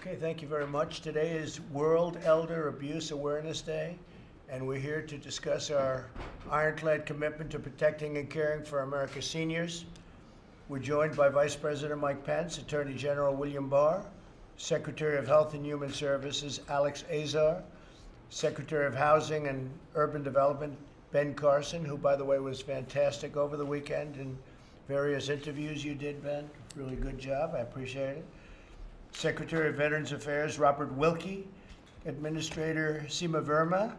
Okay, thank you very much. Today is World Elder Abuse Awareness Day, and we're here to discuss our ironclad commitment to protecting and caring for America's seniors. We're joined by Vice President Mike Pence, Attorney General William Barr, Secretary of Health and Human Services Alex Azar, Secretary of Housing and Urban Development Ben Carson, who, by the way, was fantastic over the weekend in various interviews you did, Ben. Really good job. I appreciate it. Secretary of Veterans Affairs Robert Wilkie, Administrator Seema Verma,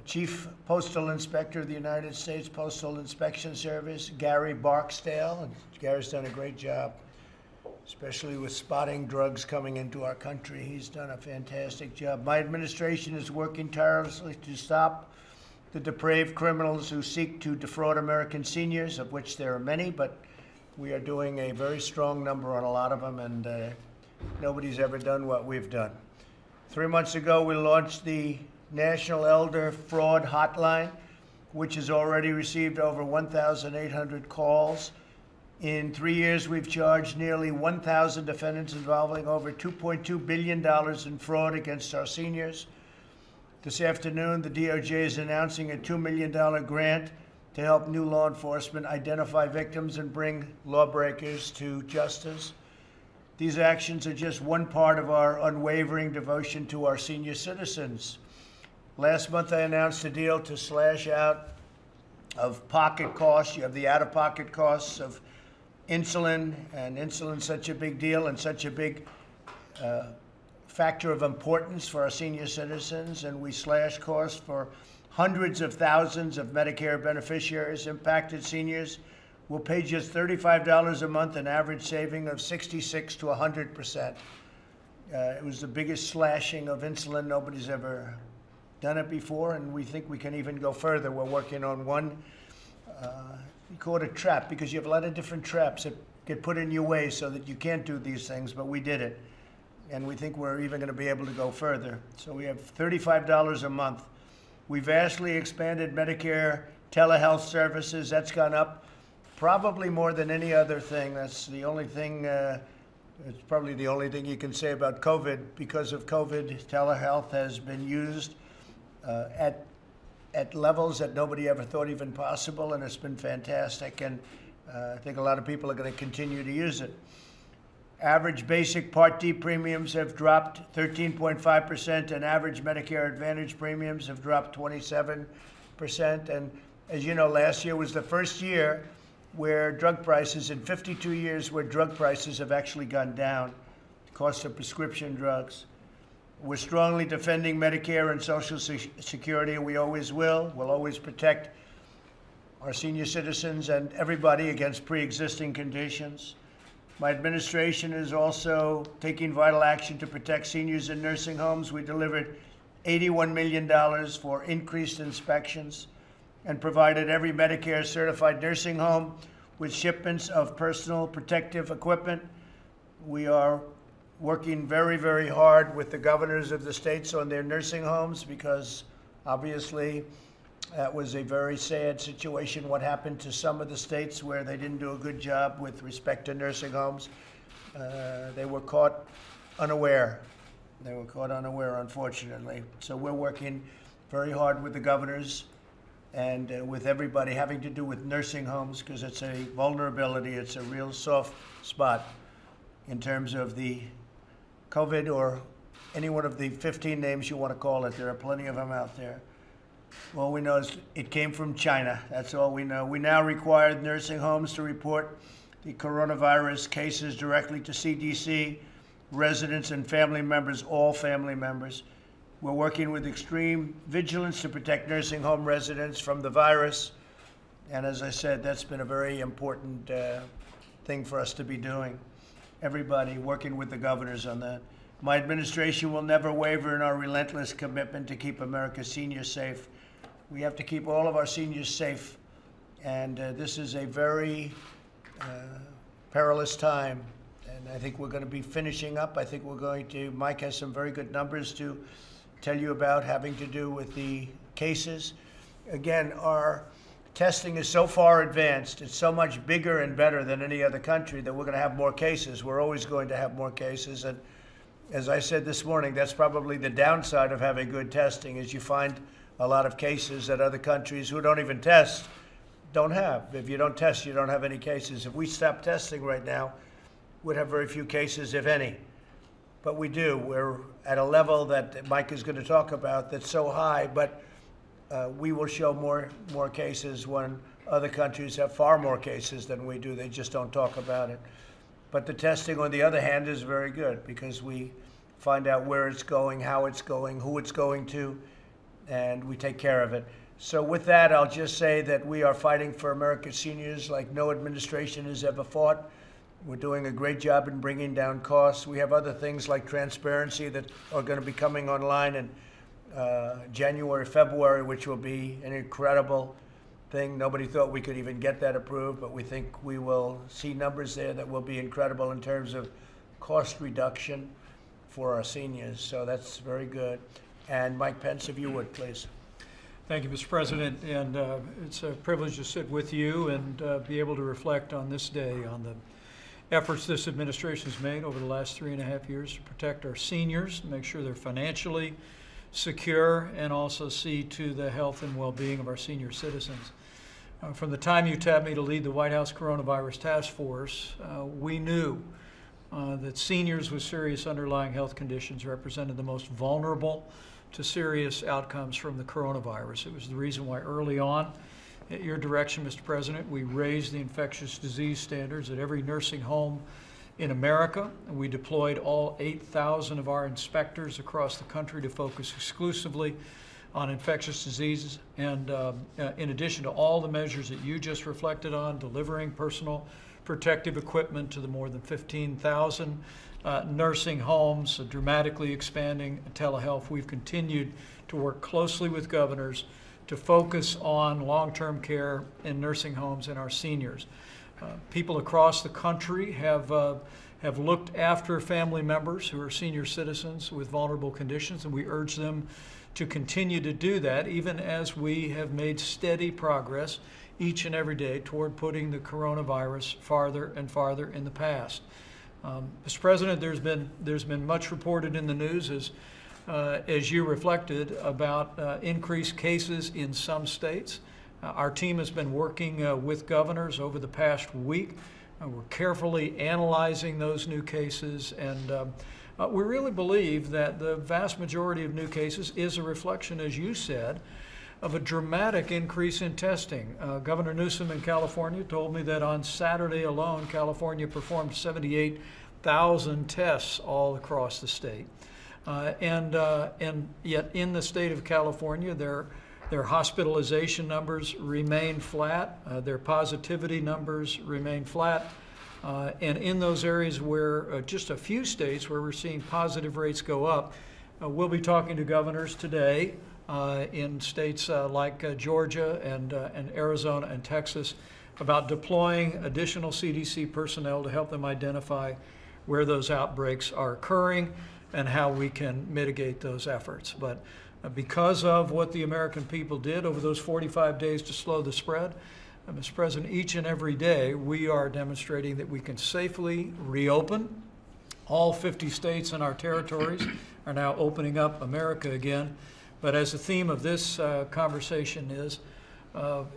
Chief Postal Inspector of the United States Postal Inspection Service Gary Barksdale. And Gary's done a great job, especially with spotting drugs coming into our country. He's done a fantastic job. My administration is working tirelessly to stop the depraved criminals who seek to defraud American seniors, of which there are many, but we are doing a very strong number on a lot of them, and nobody's ever done what we've done. 3 months ago, we launched the National Elder Fraud Hotline, which has already received over 1,800 calls. In 3 years, we've charged nearly 1,000 defendants involving over $2.2 billion in fraud against our seniors. This afternoon, the DOJ is announcing a $2 million grant to help new law enforcement identify victims and bring lawbreakers to justice. These actions are just one part of our unwavering devotion to our senior citizens. Last month, I announced a deal to slash out of pocket costs. You have the out-of-pocket costs of insulin, and insulin's such a big deal and such a big factor of importance for our senior citizens, and we slash costs for hundreds of thousands of Medicare beneficiaries. Impacted seniors will pay just $35 a month, an average saving of 66 to 100%. It was the biggest slashing of insulin. Nobody's ever done it before, and we think we can even go further. We're working on one, we call it a trap, because you have a lot of different traps that get put in your way so that you can't do these things, but we did it. And we think we're even going to be able to go further. So we have $35 a month. We vastly expanded Medicare telehealth services. That's gone up probably more than any other thing. That's the only thing, it's probably the only thing you can say about COVID. Because of COVID, telehealth has been used at levels that nobody ever thought even possible, and it's been fantastic. And I think a lot of people are going to continue to use it. Average basic Part D premiums have dropped 13.5%, and average Medicare Advantage premiums have dropped 27%. And as you know, last year was the first year where drug prices, in 52 years, where drug prices have actually gone down, the cost of prescription drugs. We're strongly defending Medicare and Social Security, and we always will. We'll always protect our senior citizens and everybody against pre-existing conditions. My administration is also taking vital action to protect seniors in nursing homes. We delivered $81 million for increased inspections and provided every Medicare certified nursing home with shipments of personal protective equipment. We are working very, very hard with the governors of the states on their nursing homes, because obviously that was a very sad situation, what happened to some of the states where they didn't do a good job with respect to nursing homes. They were caught unaware. They were caught unaware, unfortunately. So we're working very hard with the governors and with everybody having to do with nursing homes, because it's a vulnerability. It's a real soft spot in terms of the COVID, or any one of the 15 names you want to call it. There are plenty of them out there. All we know is it came from China. That's all we know. We now require nursing homes to report the coronavirus cases directly to CDC, residents and family members, all family members. We're working with extreme vigilance to protect nursing home residents from the virus. And as I said, that's been a very important thing for us to be doing. Everybody working with the governors on that. My administration will never waver in our relentless commitment to keep America's seniors safe. We have to keep all of our seniors safe. And this is a very perilous time. And I think we're going to be finishing up. I think we're going to, Mike has some very good numbers to tell you about, having to do with the cases. Again, our testing is so far advanced, it's so much bigger and better than any other country, that we're going to have more cases. We're always going to have more cases. And as I said this morning, that's probably the downside of having good testing, is you find a lot of cases that other countries who don't even test don't have. If you don't test, you don't have any cases. If we stop testing right now, we'd have very few cases, if any. But we do. We're at a level that Mike is going to talk about that's so high, but we will show more cases when other countries have far more cases than we do. They just don't talk about it. But the testing, on the other hand, is very good because we find out where it's going, how it's going, who it's going to, and we take care of it. So with that, I'll just say that we are fighting for America's seniors like no administration has ever fought. We're doing a great job in bringing down costs. We have other things like transparency that are going to be coming online in January, February, which will be an incredible thing. Nobody thought we could even get that approved, but we think we will see numbers there that will be incredible in terms of cost reduction for our seniors. So that's very good. And Mike Pence, if you would, please. Thank you, Mr. President, and it's a privilege to sit with you and be able to reflect on this day on the efforts this administration has made over the last 3.5 years to protect our seniors, make sure they're financially secure, and also see to the health and well-being of our senior citizens. From the time you tapped me to lead the White House Coronavirus Task Force, we knew that seniors with serious underlying health conditions represented the most vulnerable to serious outcomes from the coronavirus. It was the reason why early on, at your direction, Mr. President, we raised the infectious disease standards at every nursing home in America. We deployed all 8,000 of our inspectors across the country to focus exclusively on infectious diseases. And in addition to all the measures that you just reflected on, delivering personal protective equipment to the more than 15,000 nursing homes, dramatically expanding telehealth, we've continued to work closely with governors to focus on long-term care in nursing homes and our seniors. People across the country have looked after family members who are senior citizens with vulnerable conditions, and we urge them to continue to do that, even as we have made steady progress each and every day toward putting the coronavirus farther and farther in the past. Mr. President, there's been much reported in the news as you reflected about increased cases in some states. Our team has been working with governors over the past week. We're carefully analyzing those new cases, and we really believe that the vast majority of new cases is a reflection, as you said, of a dramatic increase in testing. Governor Newsom in California told me that on Saturday alone, California performed 78,000 tests all across the state. And yet in the state of California, their hospitalization numbers remain flat, their positivity numbers remain flat, and in those areas where just a few states where we're seeing positive rates go up, we'll be talking to governors today in states like Georgia and Arizona and Texas about deploying additional CDC personnel to help them identify where those outbreaks are occurring and how we can mitigate those efforts. But because of what the American people did over those 45 days to slow the spread, Mr. President, each and every day we are demonstrating that we can safely reopen. All 50 states and our territories are now opening up America again. But as the theme of this conversation is,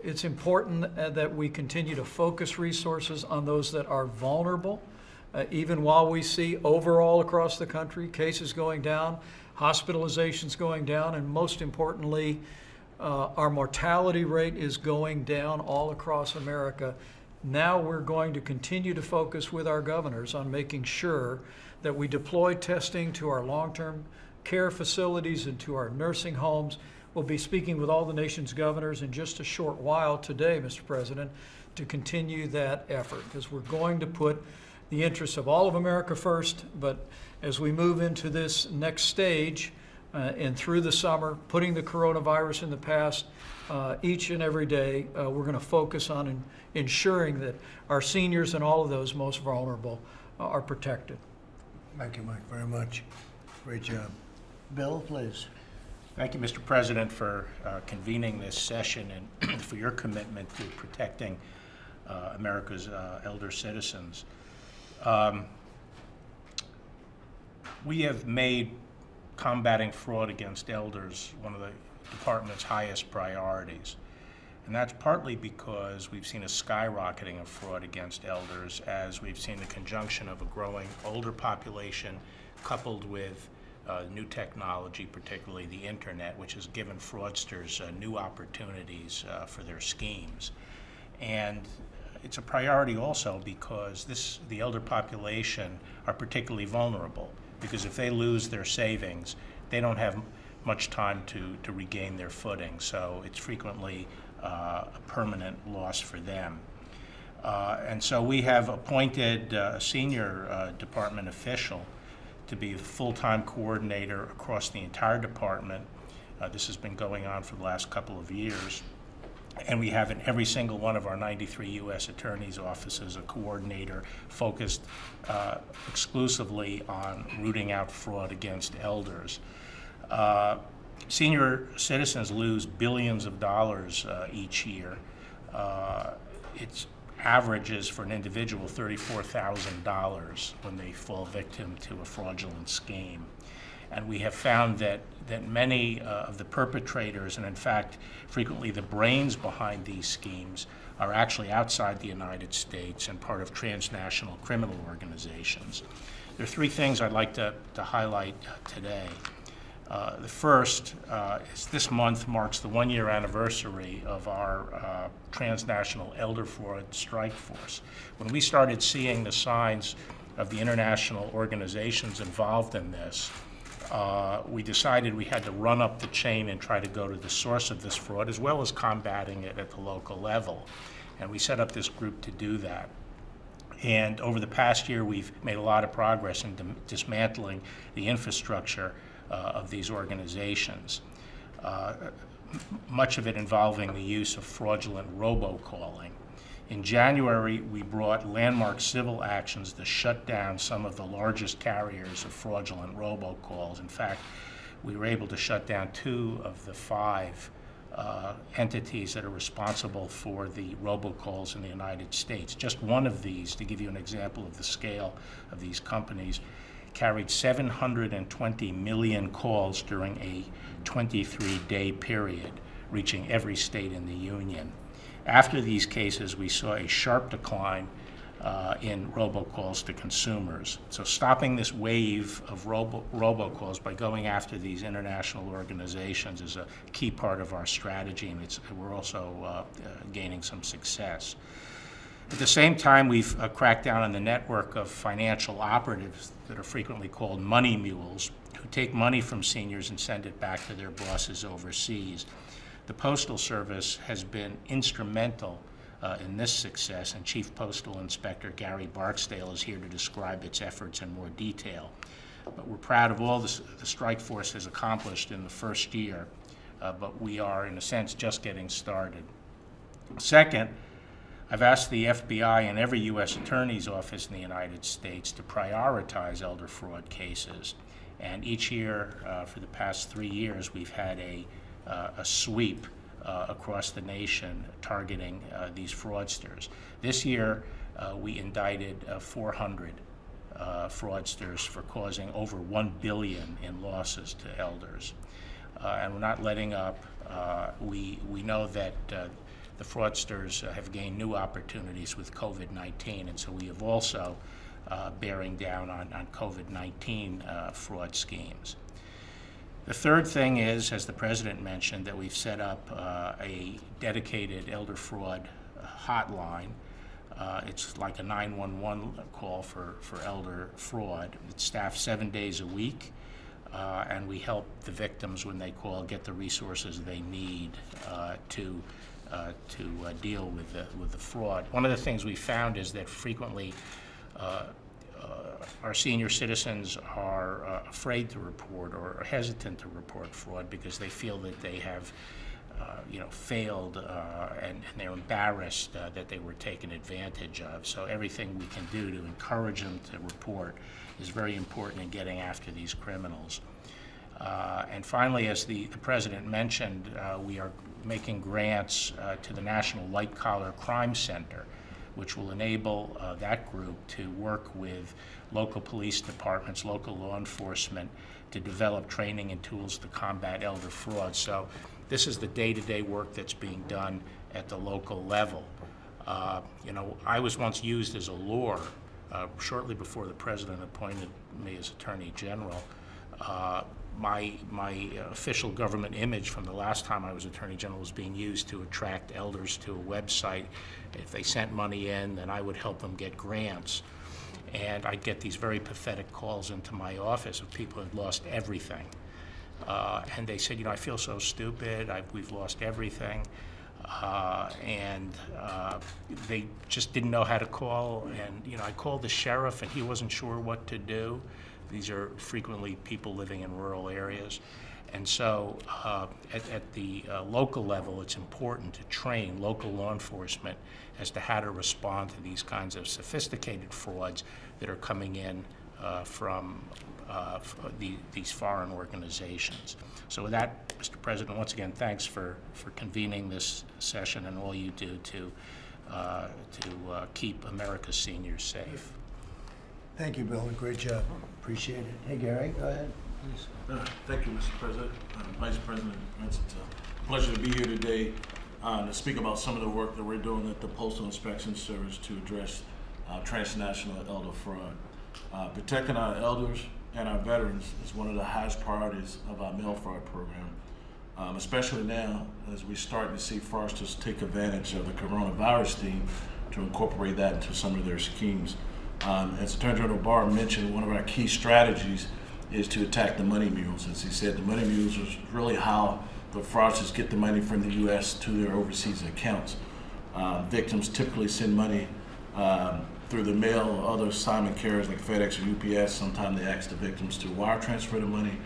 it's important that we continue to focus resources on those that are vulnerable, even while we see overall across the country cases going down, hospitalizations going down, and most importantly, our mortality rate is going down all across America. Now we're going to continue to focus with our governors on making sure that we deploy testing to our long-term care facilities and to our nursing homes. We'll be speaking with all the nation's governors in just a short while today, Mr. President, to continue that effort, because we're going to put the interests of all of America first. But as we move into this next stage and through the summer, putting the coronavirus in the past, each and every day, we're going to focus on ensuring that our seniors and all of those most vulnerable are protected. Thank you, Mike, very much. Great job. Bill, please. Thank you, Mr. President, for convening this session and for your commitment to protecting America's elder citizens. We have made combating fraud against elders one of the department's highest priorities. And that's partly because we've seen a skyrocketing of fraud against elders as we've seen the conjunction of a growing older population coupled with new technology, particularly the internet, which has given fraudsters new opportunities for their schemes. And it's a priority also because the elder population are particularly vulnerable, because if they lose their savings, they don't have much time to regain their footing. So it's frequently a permanent loss for them. And so we have appointed a senior department official to be the full-time coordinator across the entire department. This has been going on for the last couple of years. And we have in every single one of our 93 U.S. attorneys' offices a coordinator focused exclusively on rooting out fraud against elders. Senior citizens lose billions of dollars each year. It's averages for an individual $34,000 when they fall victim to a fraudulent scheme. And we have found that many of the perpetrators, and in fact frequently the brains behind these schemes, are actually outside the United States and part of transnational criminal organizations. There are three things I'd like to highlight today. The first is this month marks the one-year anniversary of our transnational elder fraud strike force. When we started seeing the signs of the international organizations involved in this, we decided we had to run up the chain and try to go to the source of this fraud, as well as combating it at the local level. And we set up this group to do that. And over the past year, we've made a lot of progress in dismantling the infrastructure of these organizations, much of it involving the use of fraudulent robocalling. In January, we brought landmark civil actions to shut down some of the largest carriers of fraudulent robocalls. In fact, we were able to shut down 2 of the 5 entities that are responsible for the robocalls in the United States. Just one of these, to give you an example of the scale of these companies, carried 720 million calls during a 23-day period, reaching every state in the union. After these cases, we saw a sharp decline in robocalls to consumers. So stopping this wave of robocalls by going after these international organizations is a key part of our strategy, and we're also gaining some success. At the same time, we've cracked down on the network of financial operatives that are frequently called money mules, who take money from seniors and send it back to their bosses overseas. The Postal Service has been instrumental in this success, and Chief Postal Inspector Gary Barksdale is here to describe its efforts in more detail. But we're proud of all the strike force has accomplished in the first year, but we are, in a sense, just getting started. Second, I've asked the FBI and every U.S. Attorney's Office in the United States to prioritize elder fraud cases. And each year, for the past 3 years, we've had a sweep across the nation targeting these fraudsters. This year, we indicted 400 fraudsters for causing over $1 billion in losses to elders. And we're not letting up. We know that the fraudsters have gained new opportunities with COVID-19, and so we have also bearing down on COVID-19 fraud schemes. The third thing is, as the President mentioned, that we've set up a dedicated elder fraud hotline. It's like a 911 call for elder fraud. It's staffed 7 days a week, and we help the victims when they call get the resources they need to deal with the fraud. One of the things we found is that frequently our senior citizens are afraid to report or hesitant to report fraud because they feel that they have failed and they're embarrassed that they were taken advantage of. So everything we can do to encourage them to report is very important in getting after these criminals. And finally, as the President mentioned, we are making grants to the National White Collar Crime Center which will enable that group to work with local police departments, local law enforcement, to develop training and tools to combat elder fraud. So this is the day-to-day work that's being done at the local level. I was once used as a lure shortly before the president appointed me as Attorney General. My official government image from the last time I was Attorney General was being used to attract elders to a website. If they sent money in, then I would help them get grants. And I'd get these very pathetic calls into my office of people who had lost everything. And they said, I feel so stupid, we've lost everything. They just didn't know how to call. And, I called the sheriff and he wasn't sure what to do. These are frequently people living in rural areas. And so at the local level, it's important to train local law enforcement as to how to respond to these kinds of sophisticated frauds that are coming in from these foreign organizations. So with that, Mr. President, once again, thanks for convening this session and all you do to keep America's seniors safe. Thank you, Bill. Great job. Appreciate it. Hey, Gary, go ahead, please. Thank you, Mr. President. Vice President, it's a pleasure to be here today to speak about some of the work that we're doing at the Postal Inspection Service to address transnational elder fraud. Protecting our elders and our veterans is one of the highest priorities of our mail fraud program, especially now as we're starting to see fraudsters take advantage of the coronavirus theme to incorporate that into some of their schemes. As Attorney General Barr mentioned, one of our key strategies is to attack the money mules. As he said, the money mules is really how the fraudsters get the money from the U.S. to their overseas accounts. Victims typically send money through the mail or other assignment carriers like FedEx or UPS. Sometimes they ask the victims to wire transfer the money,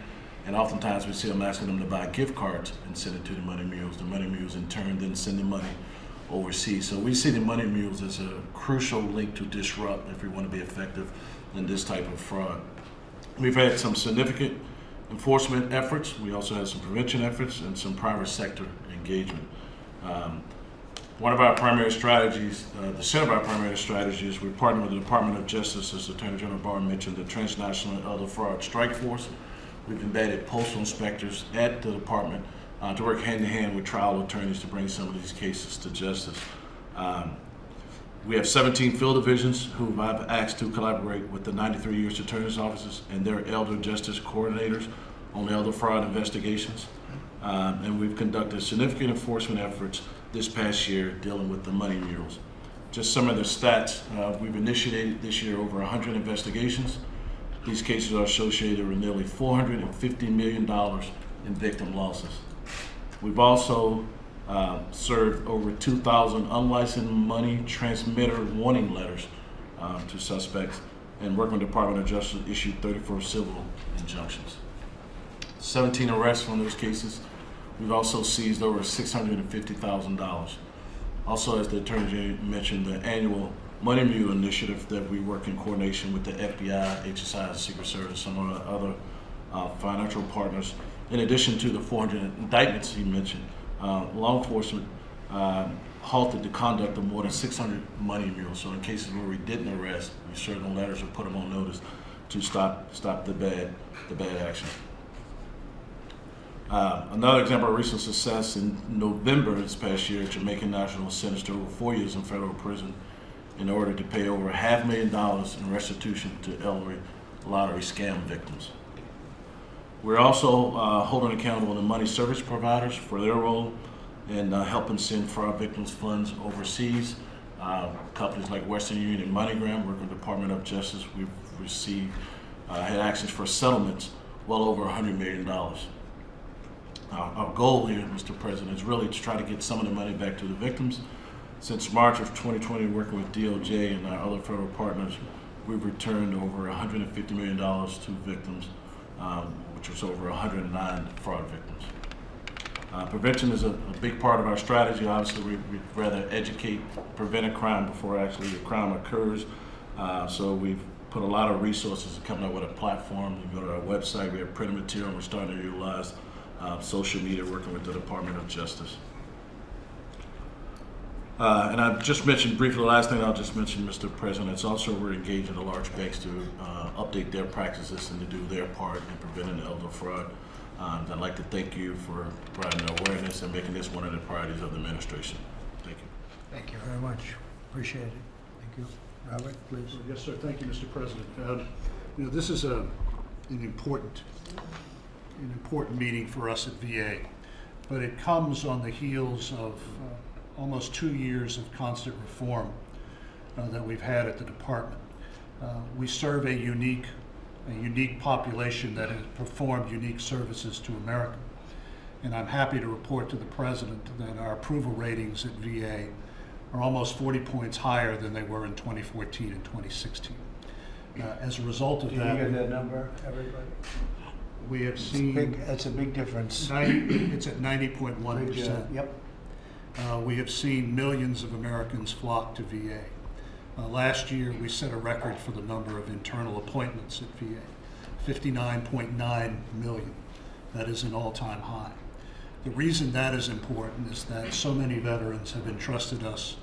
and oftentimes we see them asking them to buy gift cards and send it to the money mules. The money mules in turn then send the money overseas. So we see the money mules as a crucial link to disrupt if we want to be effective in this type of fraud. We've had some significant enforcement efforts. We also had some prevention efforts and some private sector engagement. One of our primary strategies, the center of our primary strategies, we're partnering with the Department of Justice, as Attorney General Barr mentioned, the Transnational Elder Fraud Strike Force. We've embedded postal inspectors at the department to work hand in hand with trial attorneys to bring some of these cases to justice. We have 17 field divisions who I've asked to collaborate with the 93 U.S. Attorney's offices and their elder justice coordinators on elder fraud investigations. And we've conducted significant enforcement efforts this past year dealing with the money mules. Just some of the stats, we've initiated this year over 100 investigations. These cases are associated with nearly $450 million in victim losses. We've also served over 2,000 unlicensed money transmitter warning letters to suspects, and working with the Department of Justice issued 34 civil injunctions. 17 arrests from those cases. We've also seized over $650,000. Also, as the Attorney General mentioned, the annual Money Mule initiative that we work in coordination with the FBI, HSI, Secret Service, some of our other financial partners. In addition to the 400 indictments he mentioned, law enforcement halted the conduct of more than 600 money mules. So in cases where we didn't arrest, we served them letters or put them on notice to stop the bad action. Another example of recent success, in November this past year, Jamaica National sentenced to over 4 years in federal prison in order to pay over $500,000 in restitution to elderly lottery scam victims. We're also holding accountable the money service providers for their role in helping send fraud victims funds overseas. Companies like Western Union and MoneyGram, working with the Department of Justice, we've received, had actions for settlements well over $100 million. Our goal here, Mr. President, is really to try to get some of the money back to the victims. Since March of 2020, working with DOJ and our other federal partners, we've returned over $150 million to victims, which was over 109 fraud victims. Prevention is a big part of our strategy. Obviously, we'd rather educate, prevent a crime before actually a crime occurs. So we've put a lot of resources to coming up with a platform. You go to our website, we have printed material, and we're starting to utilize social media, working with the Department of Justice. And I've just mentioned briefly, the last thing I'll just mention, Mr. President, it's also we're engaging the large banks to update their practices and to do their part in preventing elder fraud. I'd like to thank you for providing the awareness and making this one of the priorities of the administration. Thank you. Thank you very much. Appreciate it. Thank you. Robert, please. Yes, sir. Thank you, Mr. President. This is an important meeting for us at VA, but it comes on the heels of almost 2 years of constant reform that we've had at the department. We serve a unique population that has performed unique services to America, and I'm happy to report to the President that our approval ratings at VA are almost 40 points higher than they were in 2014 and 2016. As a result of Did you that, hear that number, everybody? we have seen That's a big difference. it's at 90.1%. Yep. We have seen millions of Americans flock to VA. Last year, we set a record for the number of internal appointments at VA, 59.9 million. That is an all-time high. The reason that is important is that so many veterans have entrusted us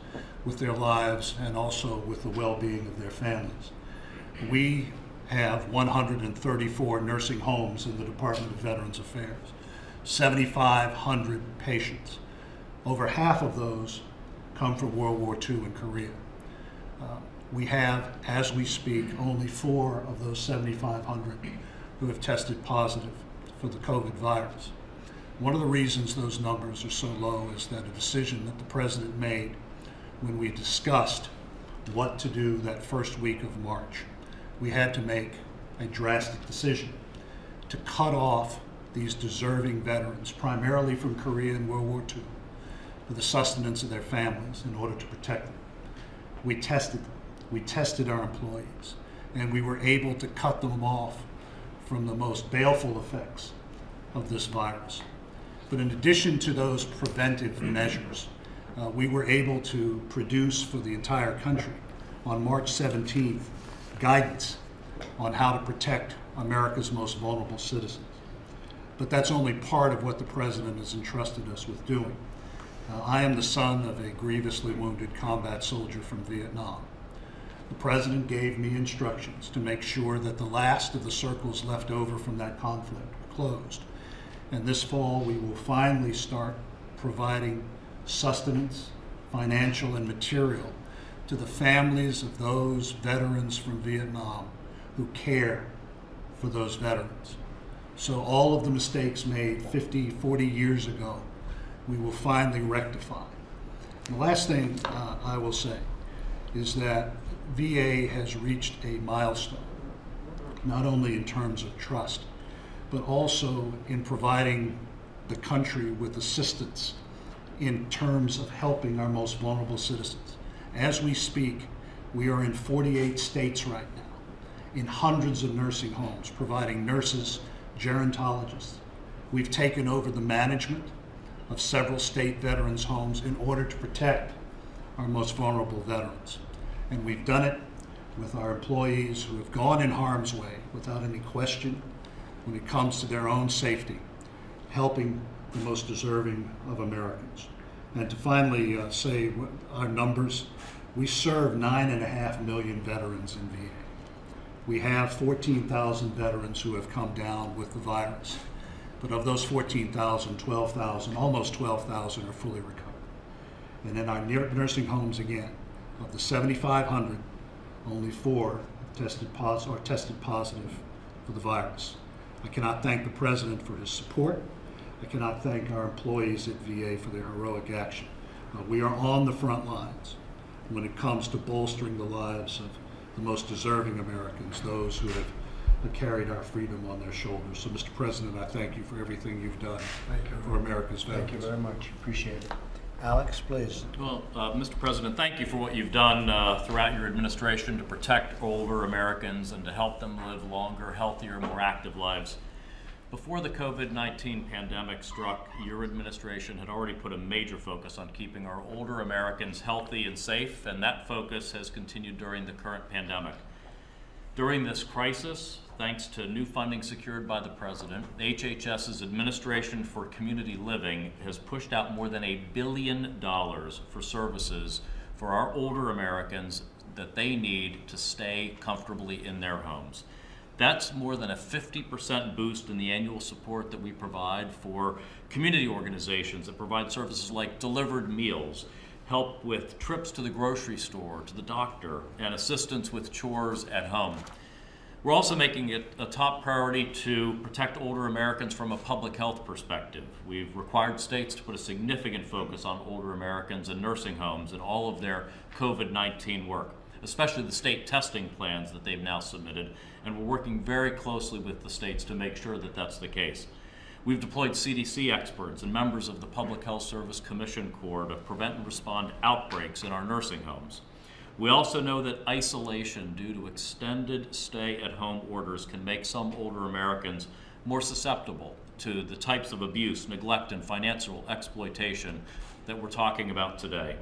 with their lives and also with the well-being of their families. We have 134 nursing homes in the Department of Veterans Affairs, 7,500 patients. Over half of those come from World War II and Korea. We have, as we speak, only 4 of those 7,500 who have tested positive for the COVID virus. One of the reasons those numbers are so low is that a decision that the President made when we discussed what to do that first week of March. We had to make a drastic decision to cut off these deserving veterans, primarily from Korea and World War II, for the sustenance of their families in order to protect them. We tested them. We tested our employees, and we were able to cut them off from the most baleful effects of this virus. But in addition to those preventive measures, we were able to produce for the entire country on March 17th guidance on how to protect America's most vulnerable citizens. But that's only part of what the President has entrusted us with doing. I am the son of a grievously wounded combat soldier from Vietnam. The President gave me instructions to make sure that the last of the circles left over from that conflict were closed. And this fall, we will finally start providing sustenance, financial and material, to the families of those veterans from Vietnam who care for those veterans. So all of the mistakes made 50, 40 years ago, we will finally rectify. And the last thing I will say is that VA has reached a milestone, not only in terms of trust, but also in providing the country with assistance in terms of helping our most vulnerable citizens. As we speak, we are in 48 states right now, in hundreds of nursing homes, providing nurses, gerontologists. We've taken over the management of several state veterans' homes in order to protect our most vulnerable veterans. And we've done it with our employees who have gone in harm's way without any question when it comes to their own safety, helping the most deserving of Americans. And to finally say our numbers, we serve 9.5 million veterans in VA. We have 14,000 veterans who have come down with the virus. But of those 14,000, 12,000, almost 12,000 are fully recovered. And in our nursing homes, again, of the 7,500, only 4 tested positive for the virus. I cannot thank the President for his support. I cannot thank our employees at VA for their heroic action. We are on the front lines when it comes to bolstering the lives of the most deserving Americans, those who have carried our freedom on their shoulders. So, Mr. President, I thank you for everything you've done for America's veterans. Thank you very much. Appreciate it. Alex, please. Well, Mr. President, thank you for what you've done throughout your administration to protect older Americans and to help them live longer, healthier, more active lives. Before the COVID-19 pandemic struck, your administration had already put a major focus on keeping our older Americans healthy and safe, and that focus has continued during the current pandemic. During this crisis, thanks to new funding secured by the President, HHS's Administration for Community Living has pushed out more than $1 billion for services for our older Americans that they need to stay comfortably in their homes. That's more than a 50% boost in the annual support that we provide for community organizations that provide services like delivered meals, help with trips to the grocery store, to the doctor, and assistance with chores at home. We're also making it a top priority to protect older Americans from a public health perspective. We've required states to put a significant focus on older Americans in nursing homes and all of their COVID-19 work, especially the state testing plans that they've now submitted, and we're working very closely with the states to make sure that that's the case. We've deployed CDC experts and members of the Public Health Service Commission Corps to prevent and respond to outbreaks in our nursing homes. We also know that isolation due to extended stay-at-home orders can make some older Americans more susceptible to the types of abuse, neglect, and financial exploitation that we're talking about today.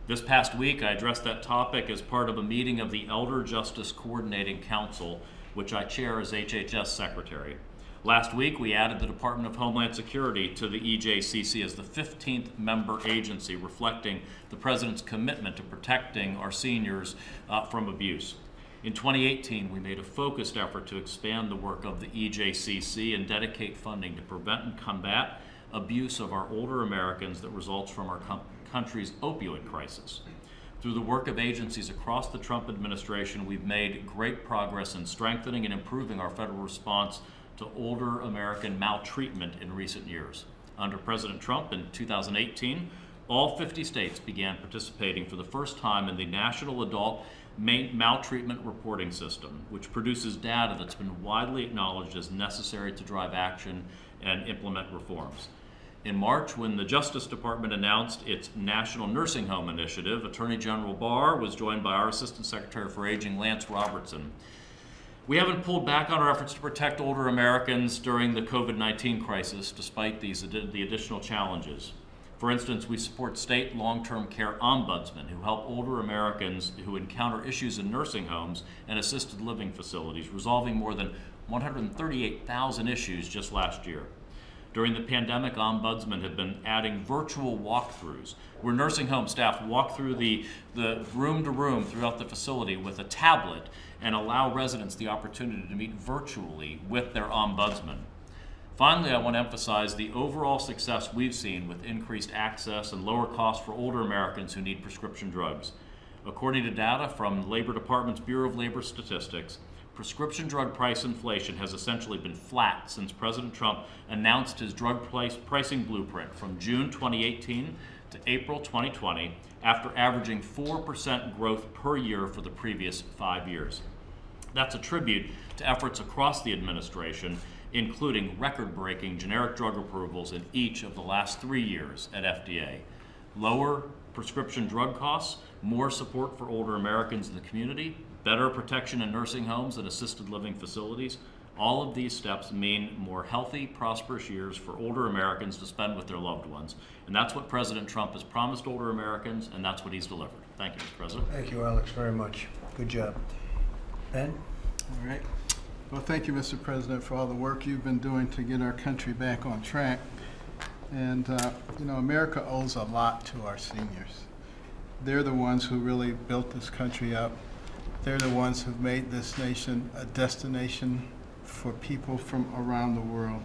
This past week, I addressed that topic as part of a meeting of the Elder Justice Coordinating Council, which I chair as HHS Secretary. Last week, we added the Department of Homeland Security to the EJCC as the 15th member agency, reflecting the President's commitment to protecting our seniors from abuse. In 2018, we made a focused effort to expand the work of the EJCC and dedicate funding to prevent and combat abuse of our older Americans that results from our country's opioid crisis. Through the work of agencies across the Trump administration, we've made great progress in strengthening and improving our federal response to older American maltreatment in recent years. Under President Trump in 2018, all 50 states began participating for the first time in the National Adult Maltreatment Reporting System, which produces data that's been widely acknowledged as necessary to drive action and implement reforms. In March, when the Justice Department announced its National Nursing Home Initiative, Attorney General Barr was joined by our Assistant Secretary for Aging, Lance Robertson. We haven't pulled back on our efforts to protect older Americans during the COVID-19 crisis, despite the additional challenges. For instance, we support state long-term care ombudsmen who help older Americans who encounter issues in nursing homes and assisted living facilities, resolving more than 138,000 issues just last year. During the pandemic, ombudsmen have been adding virtual walkthroughs, where nursing home staff walk through the room to room throughout the facility with a tablet and allow residents the opportunity to meet virtually with their ombudsman. Finally, I want to emphasize the overall success we've seen with increased access and lower costs for older Americans who need prescription drugs. According to data from the Labor Department's Bureau of Labor Statistics, prescription drug price inflation has essentially been flat since President Trump announced his drug pricing blueprint from June 2018 to April 2020, after averaging 4% growth per year for the previous 5 years. That's a tribute to efforts across the administration, including record-breaking generic drug approvals in each of the last 3 years at FDA. Lower prescription drug costs, more support for older Americans in the community, better protection in nursing homes and assisted living facilities. All of these steps mean more healthy, prosperous years for older Americans to spend with their loved ones. And that's what President Trump has promised older Americans, and that's what he's delivered. Thank you, Mr. President. Thank you, Alex, very much. Good job. Ben? All right. Well, thank you, Mr. President, for all the work you've been doing to get our country back on track. And, America owes a lot to our seniors. They're the ones who really built this country up. They're the ones who've made this nation a destination for people from around the world.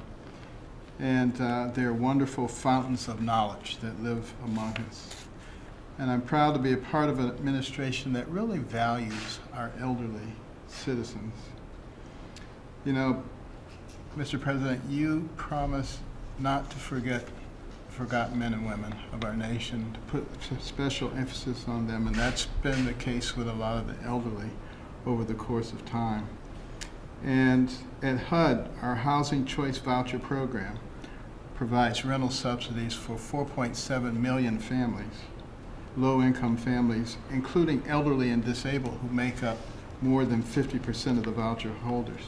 And they're wonderful fountains of knowledge that live among us. And I'm proud to be a part of an administration that really values our elderly citizens. You know, Mr. President, you promised not to forget forgotten men and women of our nation, to put special emphasis on them, and that's been the case with a lot of the elderly over the course of time. And at HUD, our Housing Choice Voucher Program provides rental subsidies for 4.7 million families, low-income families, including elderly and disabled, who make up more than 50% of the voucher holders.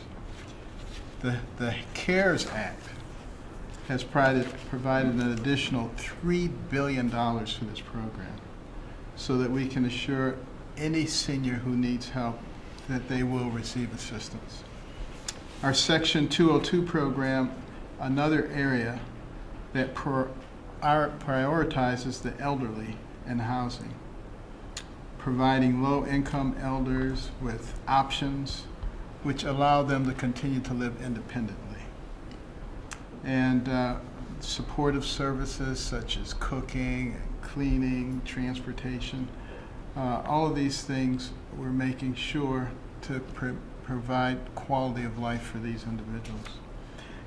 The CARES Act has provided an additional $3 billion for this program so that we can assure any senior who needs help that they will receive assistance. Our Section 202 program, another area that prioritizes the elderly and housing, providing low-income elders with options which allow them to continue to live independently. And supportive services such as cooking, cleaning, transportation, all of these things we're making sure to provide quality of life for these individuals.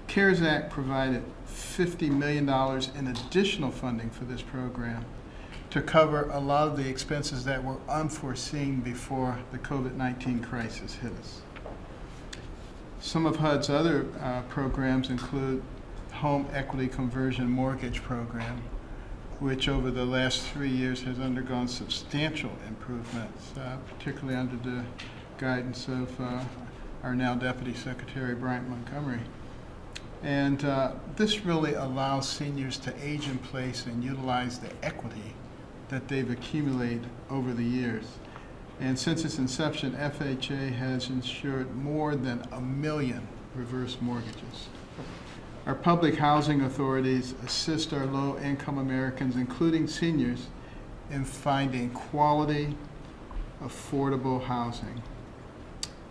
CARES Act provided $50 million in additional funding for this program to cover a lot of the expenses that were unforeseen before the COVID-19 crisis hit us. Some of HUD's other programs include Home Equity Conversion Mortgage Program, which over the last 3 years has undergone substantial improvements, particularly under the guidance of our now Deputy Secretary Bryant Montgomery. And this really allows seniors to age in place and utilize the equity that they've accumulated over the years. And since its inception, FHA has insured more than 1 million reverse mortgages. Our public housing authorities assist our low-income Americans, including seniors, in finding quality, affordable housing.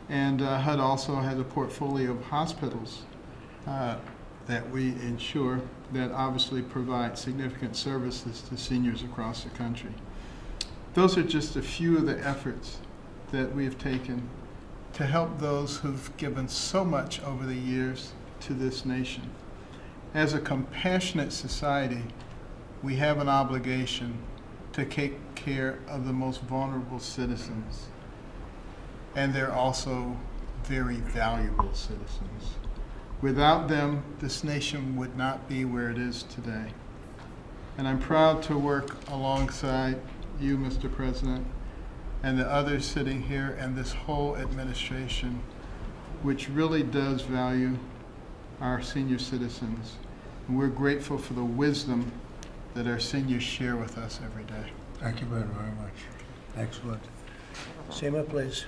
And HUD also has a portfolio of hospitals that we insure that obviously provide significant services to seniors across the country. Those are just a few of the efforts that we've taken to help those who've given so much over the years to this nation. As a compassionate society, we have an obligation to take care of the most vulnerable citizens. And they're also very valuable citizens. Without them, this nation would not be where it is today. And I'm proud to work alongside you, Mr. President, and the others sitting here and this whole administration, which really does value our senior citizens. And we're grateful for the wisdom that our seniors share with us every day. Thank you very, very much. Excellent. Seema, please.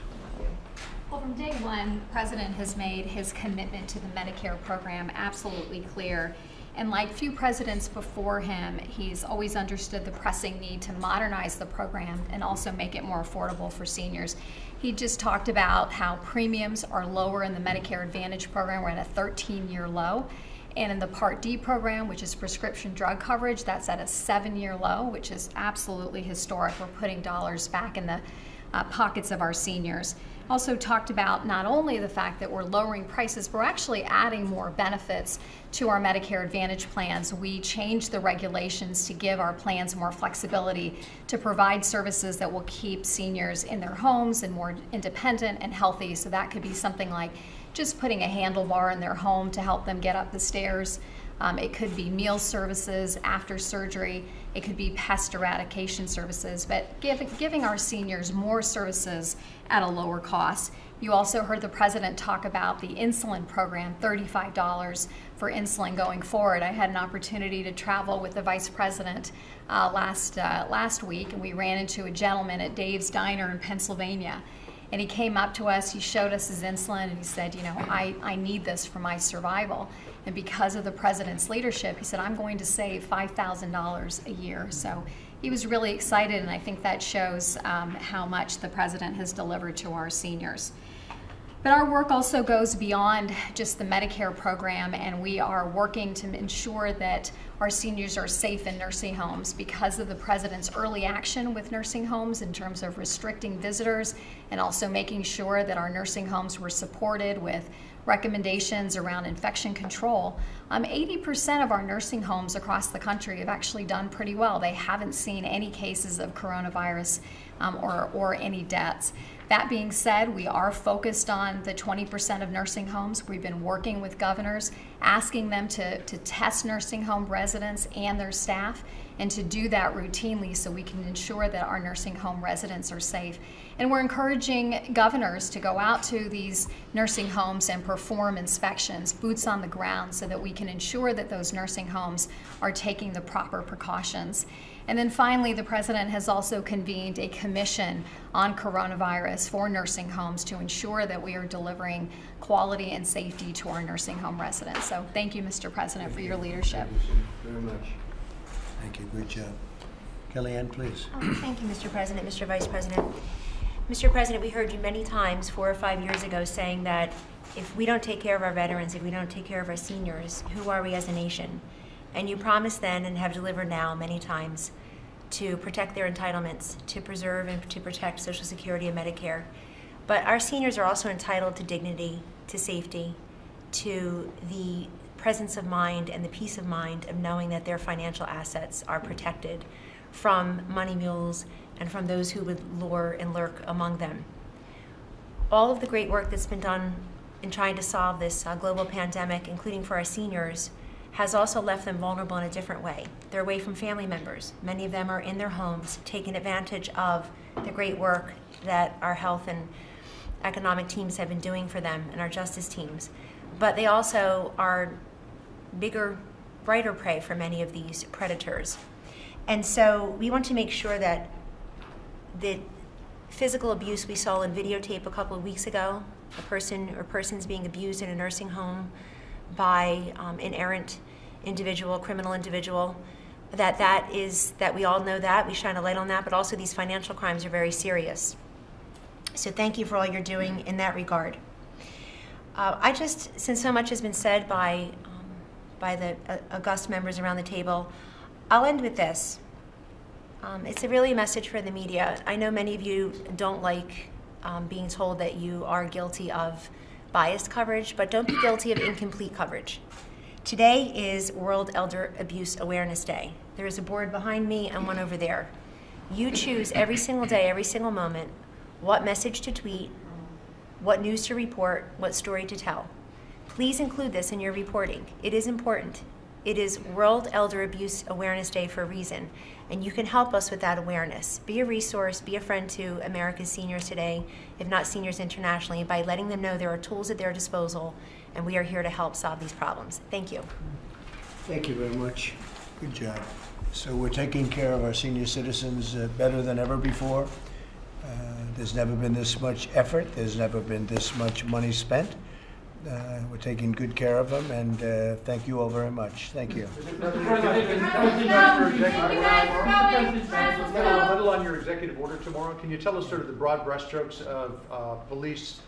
Well, from day one, the President has made his commitment to the Medicare program absolutely clear. And like few presidents before him, he's always understood the pressing need to modernize the program and also make it more affordable for seniors. He just talked about how premiums are lower in the Medicare Advantage program. We're at a 13-year low. And in the Part D program, which is prescription drug coverage, that's at a 7-year low, which is absolutely historic. We're putting dollars back in the pockets of our seniors. Also talked about not only the fact that we're lowering prices, but we're actually adding more benefits to our Medicare Advantage plans. We changed the regulations to give our plans more flexibility to provide services that will keep seniors in their homes and more independent and healthy. So that could be something like just putting a handlebar in their home to help them get up the stairs. It could be meal services after surgery. It could be pest eradication services, but giving our seniors more services at a lower cost. You also heard the President talk about the insulin program, $35 for insulin going forward. I had an opportunity to travel with the Vice President last week, and we ran into a gentleman at Dave's Diner in Pennsylvania. And he came up to us, he showed us his insulin, and he said, you know, I need this for my survival. And because of the President's leadership, he said, I'm going to save $5,000 a year. So he was really excited, and I think that shows how much the President has delivered to our seniors. But our work also goes beyond just the Medicare program, and we are working to ensure that our seniors are safe in nursing homes because of the President's early action with nursing homes in terms of restricting visitors and also making sure that our nursing homes were supported with recommendations around infection control. 80% of our nursing homes across the country have actually done pretty well. They haven't seen any cases of coronavirus or any deaths. That being said, we are focused on the 20% of nursing homes. We've been working with governors, asking them to test nursing home residents and their staff and to do that routinely so we can ensure that our nursing home residents are safe. And we're encouraging governors to go out to these nursing homes and perform inspections, boots on the ground, so that we can ensure that those nursing homes are taking the proper precautions. And then finally, the President has also convened a commission on coronavirus for nursing homes to ensure that we are delivering quality and safety to our nursing home residents. So thank you, Mr. President, for your leadership. Thank you very much. Thank you. Good job. Kellyanne, please. Thank you, Mr. President, Mr. Vice President. Mr. President, we heard you many times 4 or 5 years ago saying that if we don't take care of our veterans, if we don't take care of our seniors, who are we as a nation? And you promised then and have delivered now many times to protect their entitlements, to preserve and to protect Social Security and Medicare. But our seniors are also entitled to dignity, to safety, to the presence of mind and the peace of mind of knowing that their financial assets are protected from money mules and from those who would lure and lurk among them. All of the great work that's been done in trying to solve this global pandemic, including for our seniors, has also left them vulnerable in a different way. They're away from family members. Many of them are in their homes, taking advantage of the great work that our health and economic teams have been doing for them and our justice teams. But they also are bigger, brighter prey for many of these predators. And so we want to make sure that the physical abuse we saw in videotape a couple of weeks ago, a person or persons being abused in a nursing home by an errant individual, criminal individual, that we all know that, we shine a light on that, but also these financial crimes are very serious. So thank you for all you're doing in that regard. Since so much has been said by the august members around the table, I'll end with this. It's really a message for the media. I know many of you don't like being told that you are guilty of biased coverage, but don't be guilty of incomplete coverage. Today is World Elder Abuse Awareness Day. There is a board behind me and one over there. You choose every single day, every single moment, what message to tweet, what news to report, what story to tell. Please include this in your reporting. It is important. It is World Elder Abuse Awareness Day for a reason, and you can help us with that awareness. Be a resource, be a friend to America's seniors today, if not seniors internationally, by letting them know there are tools at their disposal, and we are here to help solve these problems. Thank you. Thank you very much. Good job. So we're taking care of our senior citizens better than ever before. There's never been this much effort. There's never been this much money spent. We're taking good care of them, and thank you all very much. Thank you. A little on your executive order tomorrow. Can you tell us sort of the broad brushstrokes of police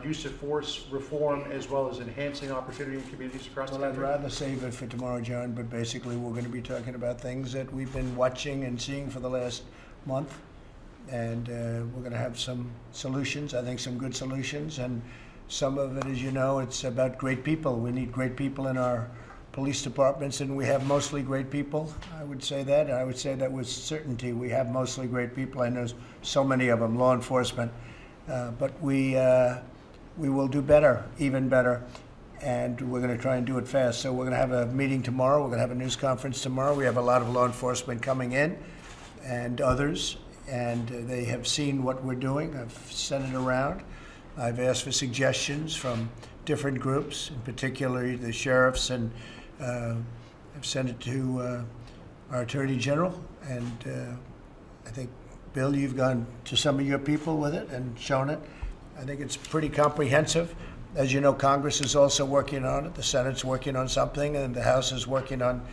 use of force reform, as well as enhancing opportunity in communities across the country? Well, I'd rather save it for tomorrow, John, but basically we're going to be talking about things that we've been watching and seeing for the last month, and we're going to have some solutions, I think some good solutions, and some of it, as you know, it's about great people. We need great people in our police departments, and we have mostly great people. I would say that. I would say that with certainty. We have mostly great people. I know so many of them, law enforcement. But we will do better, even better, and we're going to try and do it fast. So we're going to have a meeting tomorrow. We're going to have a news conference tomorrow. We have a lot of law enforcement coming in and others, and they have seen what we're doing. I've sent it around. I've asked for suggestions from different groups, in particular the sheriffs, and I've sent it to our Attorney General, and I think, Bill, you've gone to some of your people with it and shown it. I think it's pretty comprehensive. As you know, Congress is also working on it. The Senate's working on something, and the House is working on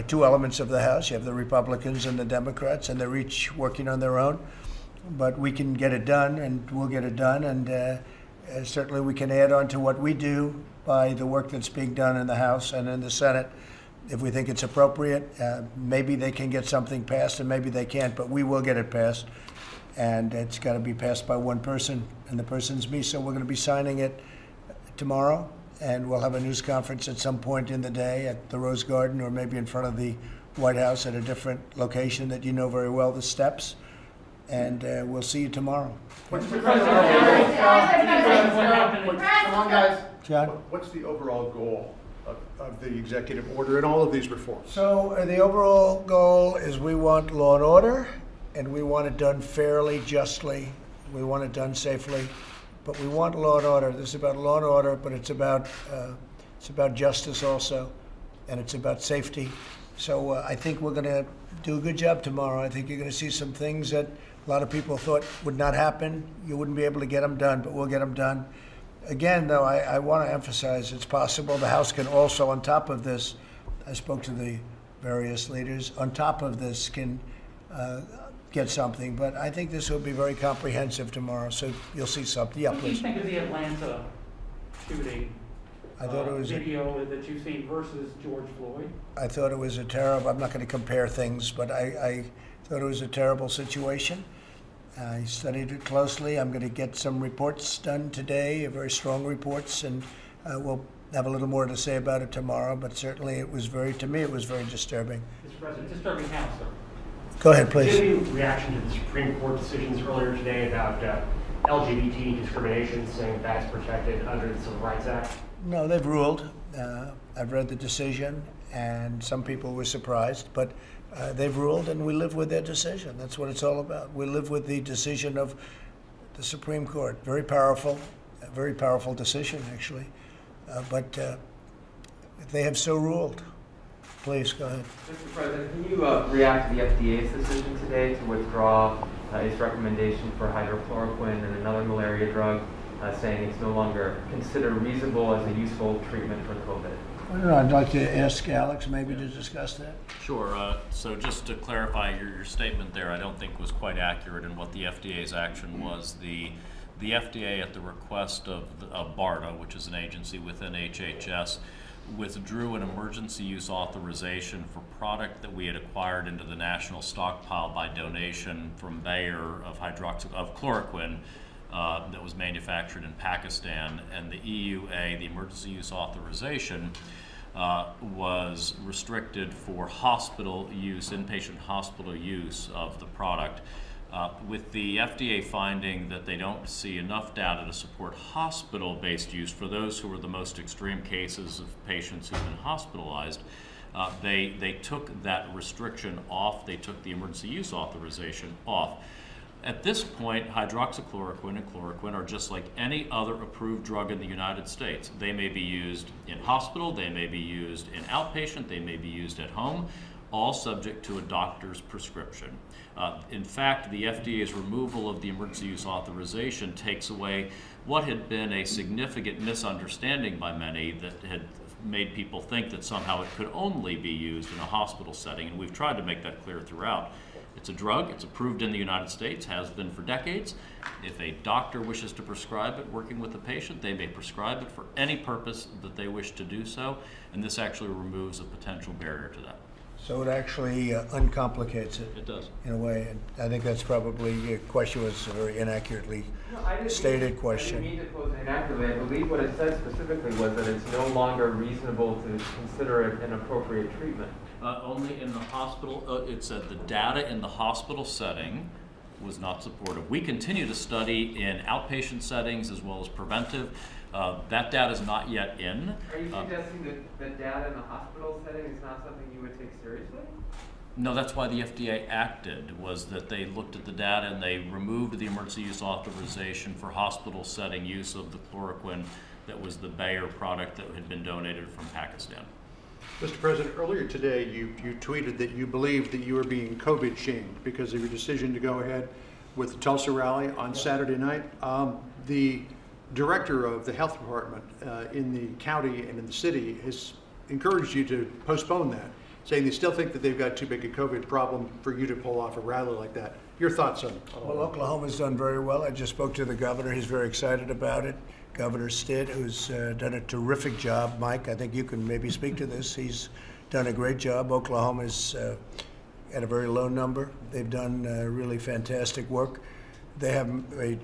two elements of the House. You have the Republicans and the Democrats, and they're each working on their own. But we can get it done, and we'll get it done, and certainly we can add on to what we do by the work that's being done in the House and in the Senate. If we think it's appropriate, maybe they can get something passed, and maybe they can't, but we will get it passed. And it's got to be passed by one person, and the person's me, so we're going to be signing it tomorrow, and we'll have a news conference at some point in the day at the Rose Garden, or maybe in front of the White House at a different location that you know very well, the steps. And we'll see you tomorrow. What's the John? What's the overall goal of the executive order and all of these reforms? So the overall goal is we want law and order, and we want it done fairly, justly. We want it done safely, but we want law and order. This is about law and order, but it's about justice also, and it's about safety. So I think we're going to do a good job tomorrow. I think you're going to see some things that a lot of people thought would not happen. You wouldn't be able to get them done, but we'll get them done. Again, though, I want to emphasize it's possible the House can also, on top of this, I spoke to the various leaders, on top of this can get something. But I think this will be very comprehensive tomorrow, so you'll see something. Yeah, What do you please. think of the Atlanta shooting I thought it was video that you've seen versus George Floyd? I thought it was a terrible, I'm not going to compare things, but I thought it was a terrible situation. I studied it closely. I'm going to get some reports done today, very strong reports, and we'll have a little more to say about it tomorrow, but certainly it was to me, it was very disturbing. Mr. President, disturbing how, sir? Go ahead, Do you please. have any reaction to the Supreme Court decisions earlier today about LGBT discrimination, saying that's protected under the Civil Rights Act? No, they've ruled. I've read the decision, and some people were surprised, but they've ruled, and we live with their decision. That's what it's all about. We live with the decision of the Supreme Court. Very powerful decision, actually. But they have so ruled. Please, go ahead. Mr. President, can you react to the FDA's decision today to withdraw its recommendation for hydrochloroquine and another malaria drug, saying it's no longer considered reasonable as a useful treatment for COVID? I don't know. I'd like to ask Alex maybe to discuss that. Sure. So just to clarify your statement there, I don't think was quite accurate in what the FDA's action was. The FDA, at the request of BARDA, which is an agency within HHS, withdrew an emergency use authorization for product that we had acquired into the national stockpile by donation from Bayer of chloroquine that was manufactured in Pakistan. And the EUA, the emergency use authorization, was restricted for hospital use, inpatient hospital use of the product. With the FDA finding that they don't see enough data to support hospital-based use for those who are the most extreme cases of patients who've been hospitalized, they took that restriction off. They took the emergency use authorization off. At this point, hydroxychloroquine and chloroquine are just like any other approved drug in the United States. They may be used in hospital, they may be used in outpatient, they may be used at home, all subject to a doctor's prescription. In fact, the FDA's removal of the emergency use authorization takes away what had been a significant misunderstanding by many that had made people think that somehow it could only be used in a hospital setting, and we've tried to make that clear throughout. It's a drug, it's approved in the United States, has been for decades. If a doctor wishes to prescribe it working with a patient, they may prescribe it for any purpose that they wish to do so, and this actually removes a potential barrier to that. So it actually uncomplicates it. It does. In a way, and I think that's probably, your question was a very inaccurately stated question. I didn't mean to pose it inaccurately. I believe what it said specifically was that it's no longer reasonable to consider it an appropriate treatment. Only in the hospital, it said the data in the hospital setting was not supportive. We continue to study in outpatient settings as well as preventive. That data is not yet in. Are you suggesting that the data in the hospital setting is not something you would take seriously? No, that's why the FDA acted, was that they looked at the data and they removed the emergency use authorization for hospital setting use of the chloroquine that was the Bayer product that had been donated from Pakistan. Mr. President, earlier today you tweeted that you believed that you were being COVID shamed because of your decision to go ahead with the Tulsa rally on Saturday night. The director of the health department in the county and in the city has encouraged you to postpone that, saying they still think that they've got too big a COVID problem for you to pull off a rally like that. Your thoughts on Well, Oklahoma's done very well. I just spoke to the governor. He's very excited about it. Governor Stitt, who's done a terrific job. Mike, I think you can maybe speak to this. He's done a great job. Oklahoma's at a very low number. They've done really fantastic work. They have a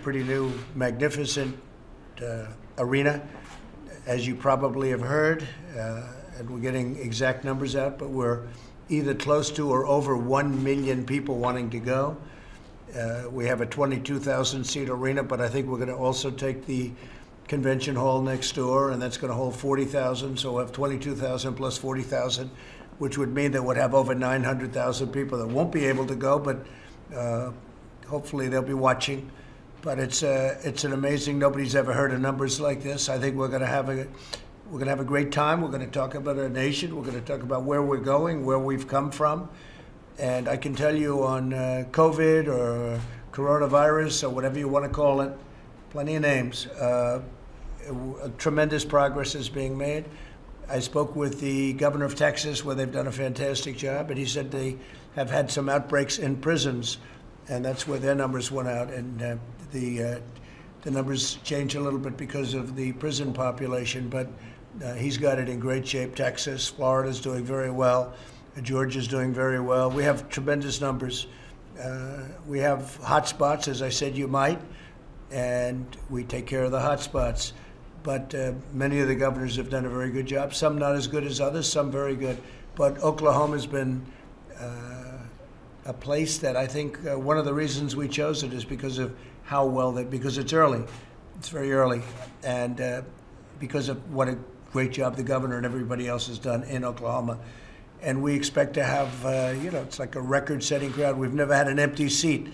pretty new, magnificent arena, as you probably have heard, and we're getting exact numbers out, but we're either close to or over 1 million people wanting to go. We have a 22,000 seat arena, but I think we're going to also take the convention hall next door, and that's going to hold 40,000. So we'll have 22,000 plus 40,000, which would mean that we'll have over 900,000 people that won't be able to go, but hopefully they'll be watching. But it's an amazing. Nobody's ever heard of numbers like this. I think we're going to have a great time. We're going to talk about our nation. We're going to talk about where we're going, where we've come from, and I can tell you on COVID or coronavirus or whatever you want to call it, plenty of names. Tremendous progress is being made. I spoke with the governor of Texas, where they've done a fantastic job, and he said they have had some outbreaks in prisons, and that's where their numbers went out. And the numbers change a little bit because of the prison population, but he's got it in great shape. Texas, Florida's doing very well. Georgia's doing very well. We have tremendous numbers. We have hot spots, as I said, you might, and we take care of the hot spots. But many of the governors have done a very good job. Some not as good as others, some very good. But Oklahoma's been a place that I think one of the reasons we chose it is because of how well because it's early. It's very early. And because of what a great job the governor and everybody else has done in Oklahoma. And we expect to have, it's like a record-setting crowd. We've never had an empty seat,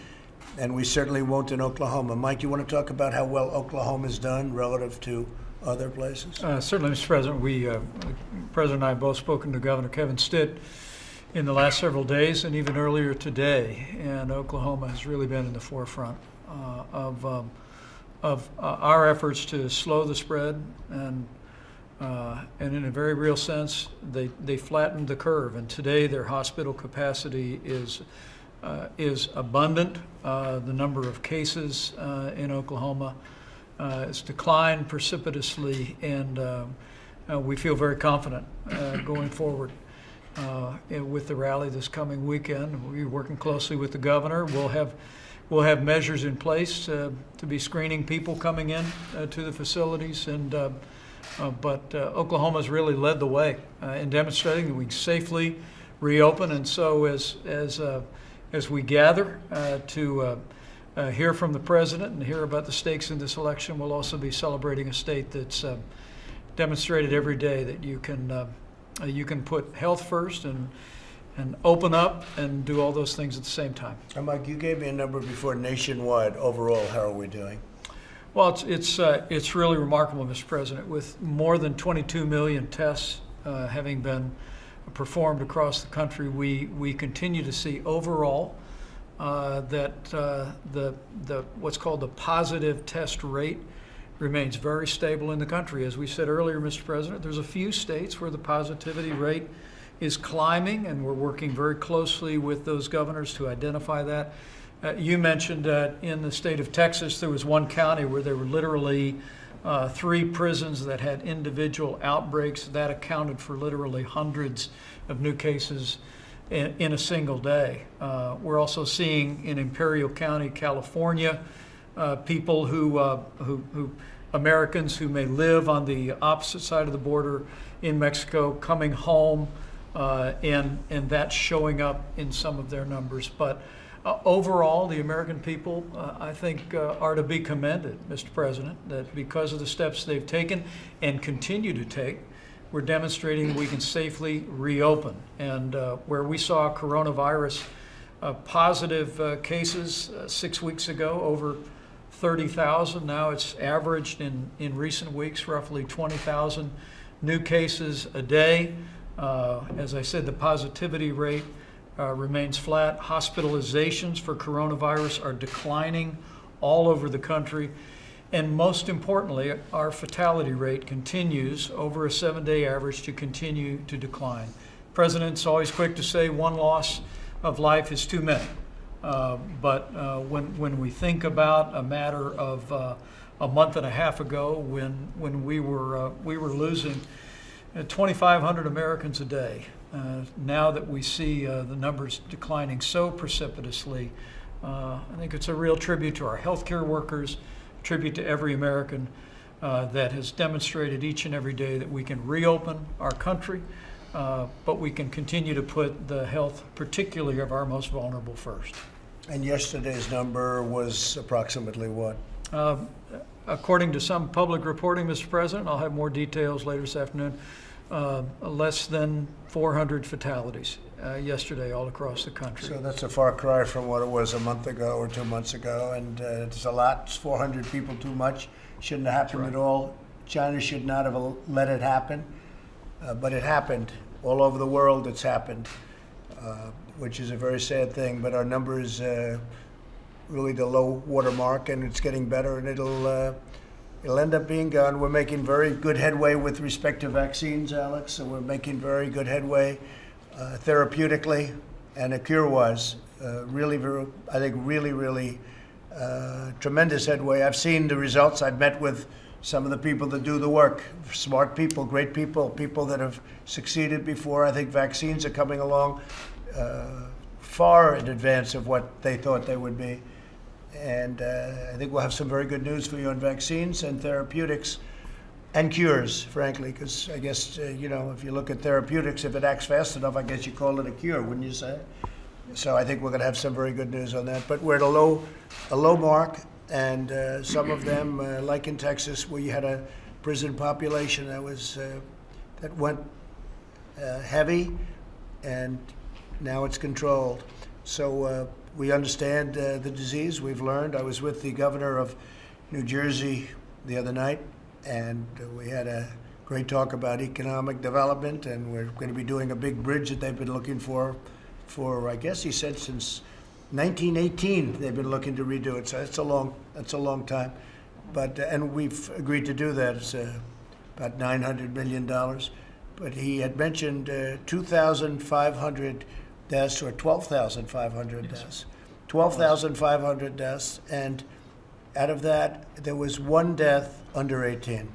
and we certainly won't in Oklahoma. Mike, you want to talk about how well Oklahoma's done relative to other places? Certainly, Mr. President. The President and I have both spoken to Governor Kevin Stitt in the last several days and even earlier today, and Oklahoma has really been in the forefront of our efforts to slow the spread, and in a very real sense, they flattened the curve. And today, their hospital capacity is abundant. The number of cases in Oklahoma has declined precipitously, and we feel very confident going forward with the rally this coming weekend. We're working closely with the governor. We'll have measures in place to be screening people coming in to the facilities, but Oklahoma's really led the way in demonstrating that we can safely reopen. And so as we gather to hear from the president and hear about the stakes in this election, we'll also be celebrating a state that's demonstrated every day that you can put health first and open up and do all those things at the same time. And Mike, you gave me a number before nationwide. Overall, how are we doing? Well, it's really remarkable, Mr. President, with more than 22 million tests having been performed across the country. We continue to see overall that the what's called the positive test rate remains very stable in the country. As we said earlier, Mr. President, there's a few states where the positivity rate is climbing, and we're working very closely with those governors to identify that. You mentioned that in the state of Texas, there was one county where there were literally 3 prisons that had individual outbreaks. That accounted for literally hundreds of new cases in a single day. We're also seeing in Imperial County, California, people who Americans who may live on the opposite side of the border in Mexico coming home, and that's showing up in some of their numbers. But overall, the American people, I think, are to be commended, Mr. President, that because of the steps they've taken and continue to take, we're demonstrating we can safely reopen. And where we saw coronavirus positive cases 6 weeks ago, over 30,000, now it's averaged in recent weeks roughly 20,000 new cases a day. As I said, the positivity rate remains flat. Hospitalizations for coronavirus are declining all over the country. And most importantly, our fatality rate continues over a 7-day average to continue to decline. The President's always quick to say one loss of life is too many. But when we think about a matter of a month and a half ago, when we were losing 2,500 Americans a day, now that we see the numbers declining so precipitously, I think it's a real tribute to our healthcare workers, tribute to every American that has demonstrated each and every day that we can reopen our country, but we can continue to put the health, particularly of our most vulnerable, first. And yesterday's number was approximately what? According to some public reporting, Mr. President, I'll have more details later this afternoon, less than 400 fatalities yesterday all across the country. So that's a far cry from what it was a month ago or 2 months ago, and it's a lot. It's 400 people too much. Shouldn't have happened at all. China should not have let it happen, but it happened. All over the world it's happened, which is a very sad thing, but our number is really the low water mark, and it's getting better, and it'll end up being gone. We're making very good headway with respect to vaccines, Alex, and we're making very good headway therapeutically and a cure-wise. Really, tremendous headway. I've seen the results. I've met with some of the people that do the work, smart people, great people, people that have succeeded before. I think vaccines are coming along far in advance of what they thought they would be. And I think we'll have some very good news for you on vaccines and therapeutics and cures, frankly, because I guess, if you look at therapeutics, if it acts fast enough, I guess you call it a cure, wouldn't you say? So I think we're going to have some very good news on that. But we're at a low mark, and some of them, like in Texas, where you had a prison population that went heavy, and now it's controlled. So we understand the disease. We've learned. I was with the governor of New Jersey the other night, and we had a great talk about economic development, and we're going to be doing a big bridge that they've been looking for I guess he said since 1918 they've been looking to redo it. So that's a long time, but and we've agreed to do that. It's about $900 million. But he had mentioned 2,500 deaths or 12,500 deaths. 12,500 deaths, and out of that there was one death under 18.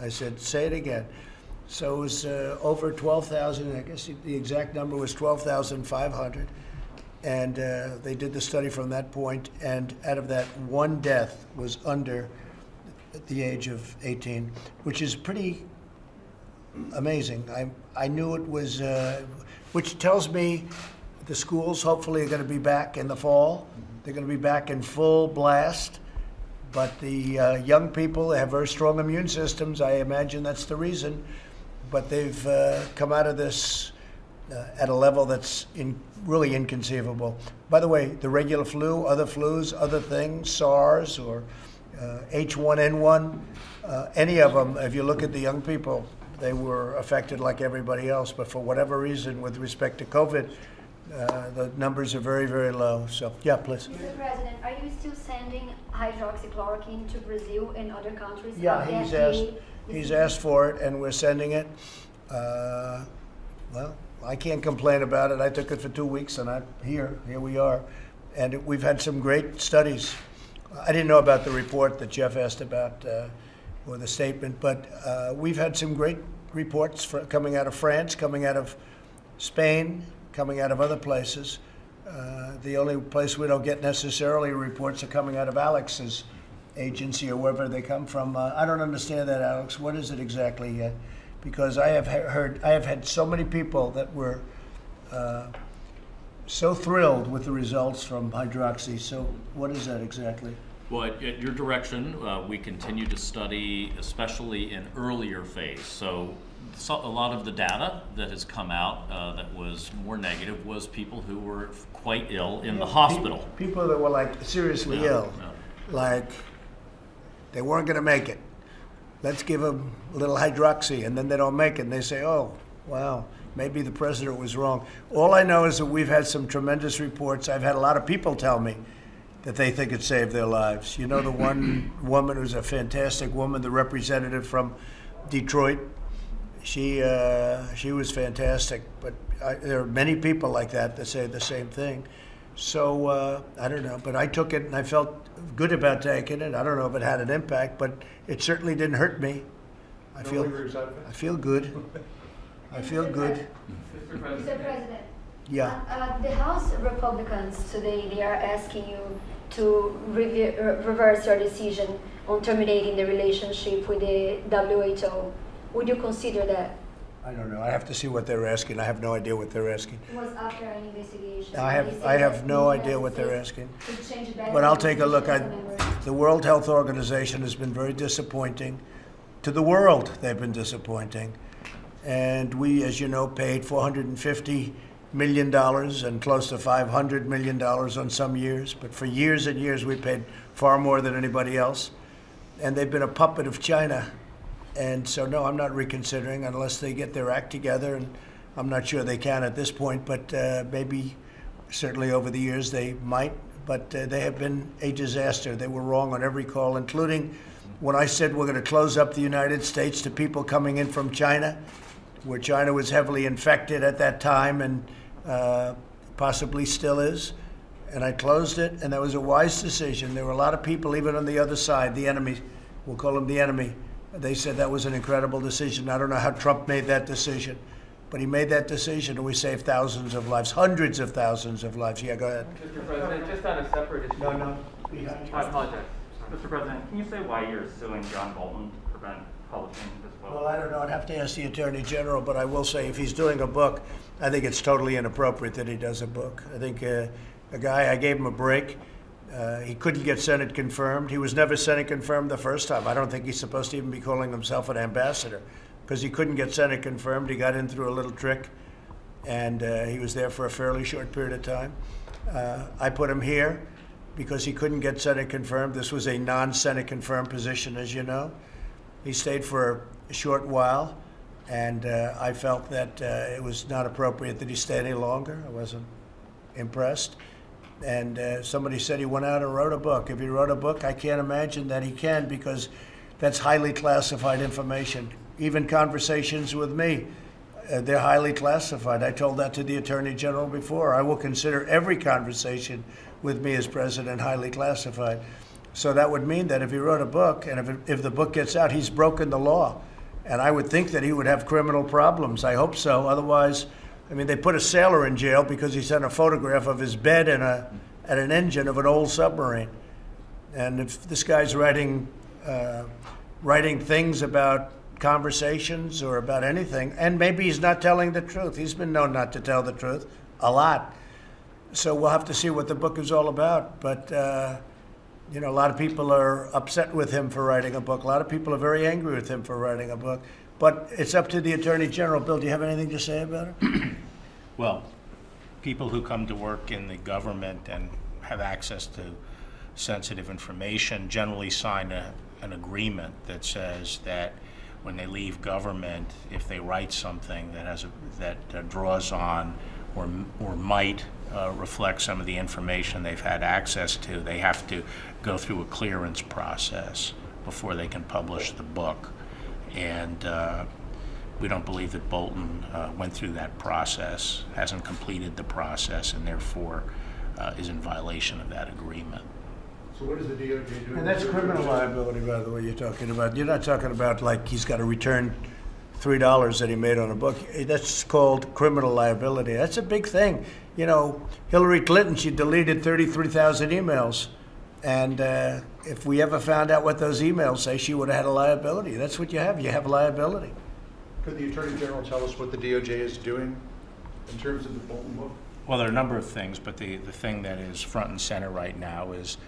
I said, say it again. So it was over 12,000. I guess the exact number was 12,500. And they did the study from that point, and out of that, one death was under the age of 18, which is pretty amazing. I knew it was, which tells me the schools hopefully are going to be back in the fall. They're going to be back in full blast. But the young people, they have very strong immune systems. I imagine that's the reason. But they've come out of this at a level that's really inconceivable. By the way, the regular flu, other flus, other things, SARS or H1N1, any of them, if you look at the young people, they were affected like everybody else. But for whatever reason, with respect to COVID, the numbers are very, very low. So, yeah, please. Mr. President, are you still sending hydroxychloroquine to Brazil and other countries? Yeah, he's asked for it, and we're sending it. Well, I can't complain about it. I took it for 2 weeks, and here we are. And we've had some great studies. I didn't know about the report that Jeff asked about, or the statement, but we've had some great reports coming out of France, coming out of Spain, coming out of other places. The only place we don't get necessarily reports are coming out of Alex's agency or wherever they come from. I don't understand that, Alex. What is it exactly? Because I have had so many people that were so thrilled with the results from hydroxy. So what is that exactly? Well, at your direction, we continue to study, especially in earlier phase. So a lot of the data that has come out that was more negative was people who were quite ill in the hospital. People that were like seriously ill, like they weren't going to make it. Let's give them a little hydroxy, and then they don't make it, and they say, oh, wow, maybe the president was wrong. All I know is that we've had some tremendous reports. I've had a lot of people tell me that they think it saved their lives. You know, the one woman who's a fantastic woman, the representative from Detroit, she was fantastic, but there are many people like that say the same thing. So I don't know, but I took it and I felt good about taking it. I don't know if it had an impact, but it certainly didn't hurt me. I feel good. I feel good. Mr. President. Yeah. The House Republicans today, they are asking you to reverse your decision on terminating the relationship with the WHO. Would you consider that? I don't know. I have to see what they're asking. I have no idea what they're asking. It was after an investigation. I have no idea what they're asking. It changed back But I'll take a look. as a member. The World Health Organization has been very disappointing. To the world, they've been disappointing. And we, as you know, paid $450 million and close to $500 million on some years. But for years and years, we paid far more than anybody else. And they've been a puppet of China. And so, no, I'm not reconsidering unless they get their act together. And I'm not sure they can at this point, but maybe certainly over the years they might. But they have been a disaster. They were wrong on every call, including when I said we're going to close up the United States to people coming in from China, where China was heavily infected at that time and possibly still is. And I closed it, and that was a wise decision. There were a lot of people, even on the other side, the enemy, we'll call them the enemy, they said that was an incredible decision. I don't know how Trump made that decision, but he made that decision, and we saved thousands of lives, hundreds of thousands of lives. Yeah, go ahead. Mr. President, just on a separate issue. No. I apologize. Mr. President, can you say why you're suing John Bolton to prevent publishing this book? Well, I don't know. I'd have to ask the Attorney General, but I will say if he's doing a book, I think it's totally inappropriate that he does a book. I think a guy, I gave him a break. He couldn't get Senate confirmed. He was never Senate confirmed the first time. I don't think he's supposed to even be calling himself an ambassador because he couldn't get Senate confirmed. He got in through a little trick, and he was there for a fairly short period of time. I put him here because he couldn't get Senate confirmed. This was a non-Senate confirmed position, as you know. He stayed for a short while, and I felt that it was not appropriate that he stay any longer. I wasn't impressed. And somebody said he went out and wrote a book. If he wrote a book, I can't imagine that he can, because that's highly classified information. Even conversations with me, they're highly classified. I told that to the Attorney General before. I will consider every conversation with me as president highly classified. So that would mean that if he wrote a book, and if the book gets out, he's broken the law. And I would think that he would have criminal problems. I hope so. Otherwise, I mean, they put a sailor in jail because he sent a photograph of his bed and an engine of an old submarine. And if this guy's writing things about conversations or about anything, and maybe he's not telling the truth. He's been known not to tell the truth a lot. So we'll have to see what the book is all about. But, you know, a lot of people are upset with him for writing a book. A lot of people are very angry with him for writing a book. But it's up to the Attorney General. Bill, do you have anything to say about it? Well, people who come to work in the government and have access to sensitive information generally sign an agreement that says that when they leave government, if they write something that draws on or might reflect some of the information they've had access to, they have to go through a clearance process before they can publish the book. And we don't believe that Bolton went through that process, hasn't completed the process, and therefore is in violation of that agreement. So what does the DOJ do? And that's criminal liability, by the way, you're talking about. You're not talking about like he's got to return $3 that he made on a book. That's called criminal liability. That's a big thing. You know, Hillary Clinton, she deleted 33,000 emails. And if we ever found out what those emails say, she would have had a liability. That's what you have. You have liability. Could the Attorney General tell us what the DOJ is doing in terms of the Bolton book? Well, there are a number of things, but the thing that is front and center right now is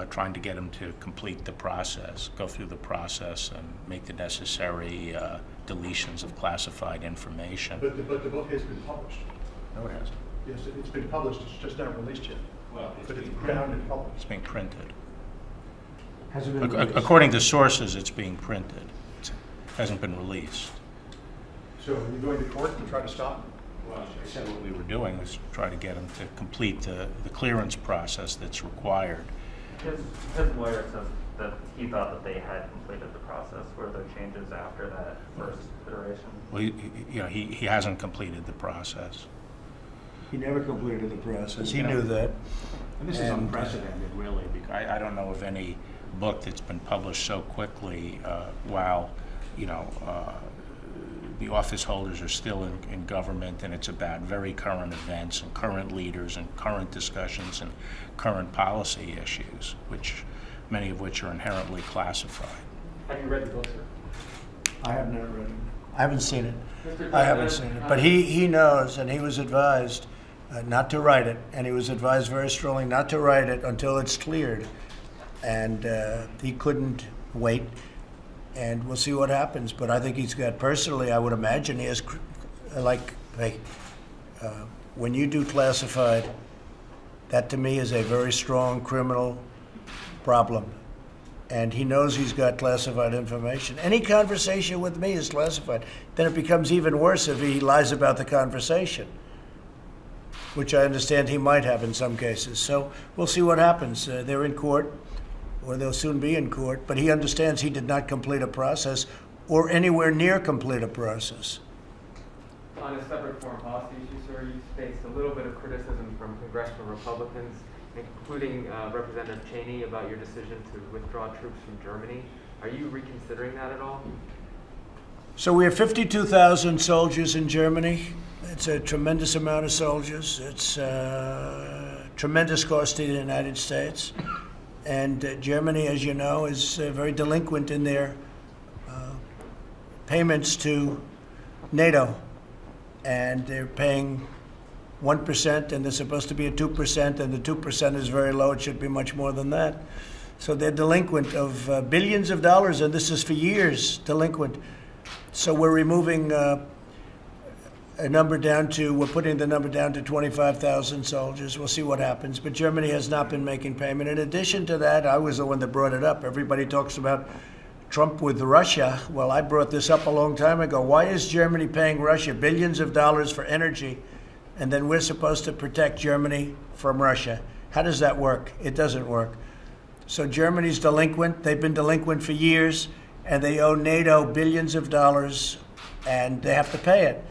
trying to get him to complete the process, go through the process, and make the necessary deletions of classified information. But the book has been published. No, it hasn't. Yes, it's been published. It's just not released yet. Well, But it's bound and published. It's being printed. Has it been released? According to sources, it's being printed. It hasn't been released. So are you going to court to try to stop it? Well, I said what we were doing was try to get him to complete the clearance process that's required. His lawyer says that he thought that they had completed the process. Were there changes after that first iteration? Well, he hasn't completed the process. He never completed the process. He You know, knew that. And this is unprecedented, really, because I don't know of any book that's been published so quickly while, you know, the office holders are still in government, and it's about very current events and current leaders and current discussions and current policy issues, many of which are inherently classified. Have you read the book, sir? I have not read it. I haven't seen it. Mr. I haven't President, seen it. But he knows, and he was advised not to write it, and he was advised very strongly not to write it until it's cleared. And he couldn't wait, and we'll see what happens. But I think he's got, personally, I would imagine he has, when you do classified, that to me is a very strong criminal problem. And he knows he's got classified information. Any conversation with me is classified. Then it becomes even worse if he lies about the conversation, which I understand he might have in some cases. So we'll see what happens. They're in court, or they'll soon be in court, but he understands he did not complete a process or anywhere near complete a process. On a separate foreign policy issue, sir, you faced a little bit of criticism from congressional Republicans, including Representative Cheney, about your decision to withdraw troops from Germany. Are you reconsidering that at all? So we have 52,000 soldiers in Germany. It's a tremendous amount of soldiers. It's a tremendous cost to the United States. And Germany, as you know, is very delinquent in their payments to NATO. And they're paying 1%, and they're supposed to be at 2%, and the 2% is very low. It should be much more than that. So they're delinquent of billions of dollars, and this is for years delinquent. So we're removing we're putting the number down to 25,000 soldiers. We'll see what happens. But Germany has not been making payment. In addition to that, I was the one that brought it up. Everybody talks about Trump with Russia. Well, I brought this up a long time ago. Why is Germany paying Russia billions of dollars for energy, and then we're supposed to protect Germany from Russia? How does that work? It doesn't work. So Germany's delinquent. They've been delinquent for years, and they owe NATO billions of dollars, and they have to pay it.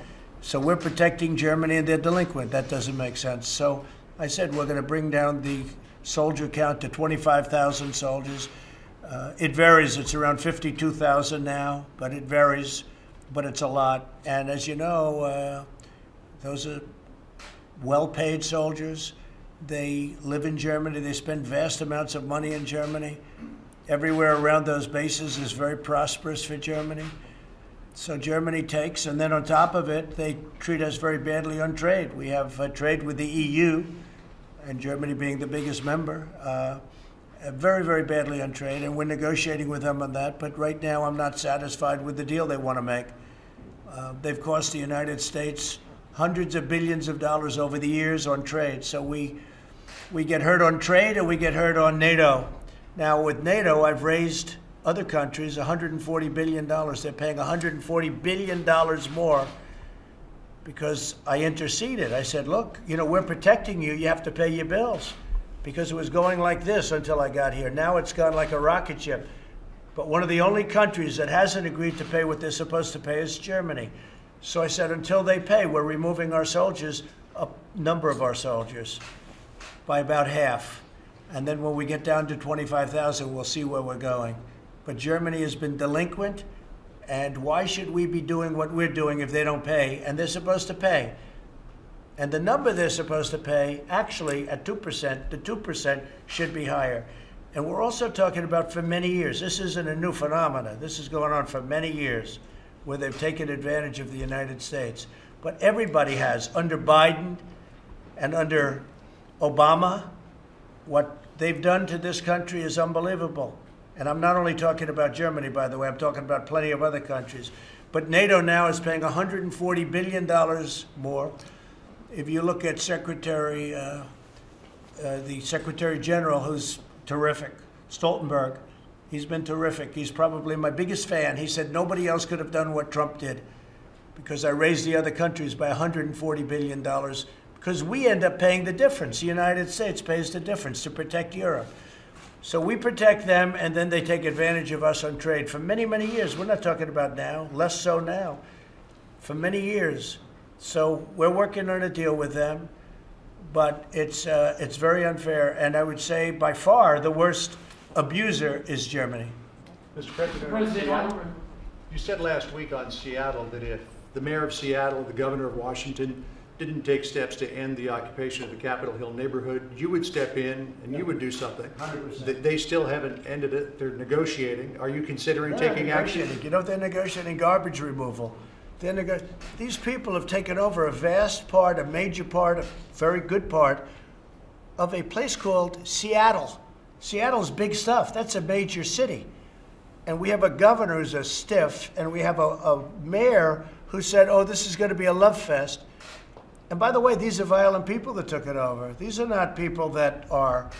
So we're protecting Germany, and they're delinquent. That doesn't make sense. So I said we're going to bring down the soldier count to 25,000 soldiers. It varies. It's around 52,000 now, but it varies. But it's a lot. And as you know, those are well-paid soldiers. They live in Germany. They spend vast amounts of money in Germany. Everywhere around those bases is very prosperous for Germany. So Germany takes, and then on top of it, they treat us very badly on trade. We have trade with the EU, and Germany being the biggest member, very, very badly on trade, and we're negotiating with them on that. But right now, I'm not satisfied with the deal they want to make. They've cost the United States hundreds of billions of dollars over the years on trade. So we get hurt on trade, and we get hurt on NATO. Now, with NATO, I've raised other countries $140 billion. They're paying $140 billion more because I interceded. I said, look, we're protecting you. You have to pay your bills, because it was going like this until I got here. Now it's gone like a rocket ship. But one of the only countries that hasn't agreed to pay what they're supposed to pay is Germany. So I said, until they pay, we're removing our soldiers, a number of our soldiers, by about half. And then when we get down to 25,000, we'll see where we're going. But Germany has been delinquent, and why should we be doing what we're doing if they don't pay? And they're supposed to pay. And the number they're supposed to pay, actually at 2%, the 2% should be higher. And we're also talking about for many years. This isn't a new phenomenon. This is going on for many years, where they've taken advantage of the United States. But everybody has. Under Biden and under Obama, what they've done to this country is unbelievable. And I'm not only talking about Germany, by the way, I'm talking about plenty of other countries. But NATO now is paying $140 billion more. If you look at the Secretary General, who's terrific, Stoltenberg, he's been terrific. He's probably my biggest fan. He said nobody else could have done what Trump did, because I raised the other countries by $140 billion, because we end up paying the difference. The United States pays the difference to protect Europe. So we protect them, and then they take advantage of us on trade for many, many years. We're not talking about now, less so now, for many years. So we're working on a deal with them, but it's very unfair. And I would say by far the worst abuser is Germany. Mr. President, you said last week on Seattle that if the mayor of Seattle, the governor of Washington, didn't take steps to end the occupation of the Capitol Hill neighborhood, you would step in and you would do something. 100%. They still haven't ended it. They're negotiating. Are you considering taking action? They're negotiating garbage removal. These people have taken over a vast part, a major part, a very good part of a place called Seattle. Seattle's big stuff. That's a major city. And we have a governor who's a stiff, and we have a mayor who said, oh, this is going to be a love fest. And by the way, these are violent people that took it over. These are not people that are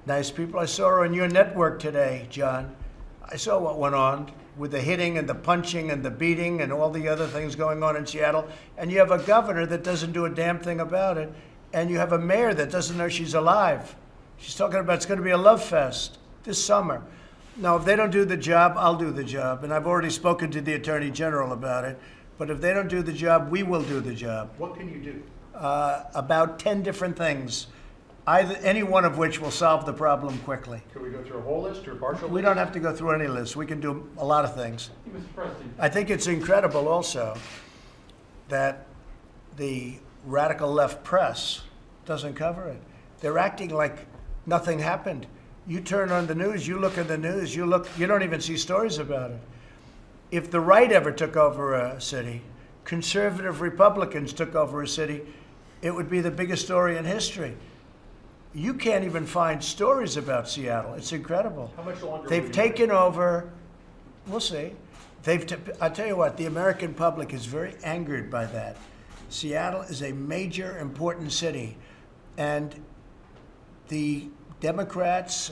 nice people. I saw on your network today, John. I saw what went on with the hitting and the punching and the beating and all the other things going on in Seattle. And you have a governor that doesn't do a damn thing about it. And you have a mayor that doesn't know she's alive. She's talking about it's going to be a love fest this summer. Now, if they don't do the job, I'll do the job. And I've already spoken to the Attorney General about it. But if they don't do the job, we will do the job. What can you do? About 10 different things, any one of which will solve the problem quickly. Can we go through a whole list or partial list? We don't have to go through any list. We can do a lot of things. Mr. President. I think it's incredible also that the radical left press doesn't cover it. They're acting like nothing happened. You turn on the news, you look at the news, you don't even see stories about it. If the right ever took over a city, conservative Republicans took over a city, it would be the biggest story in history. You can't even find stories about Seattle. It's incredible. How much longer? They've taken over. We'll see. I tell you what, the American public is very angered by that. Seattle is a major, important city, and the Democrats,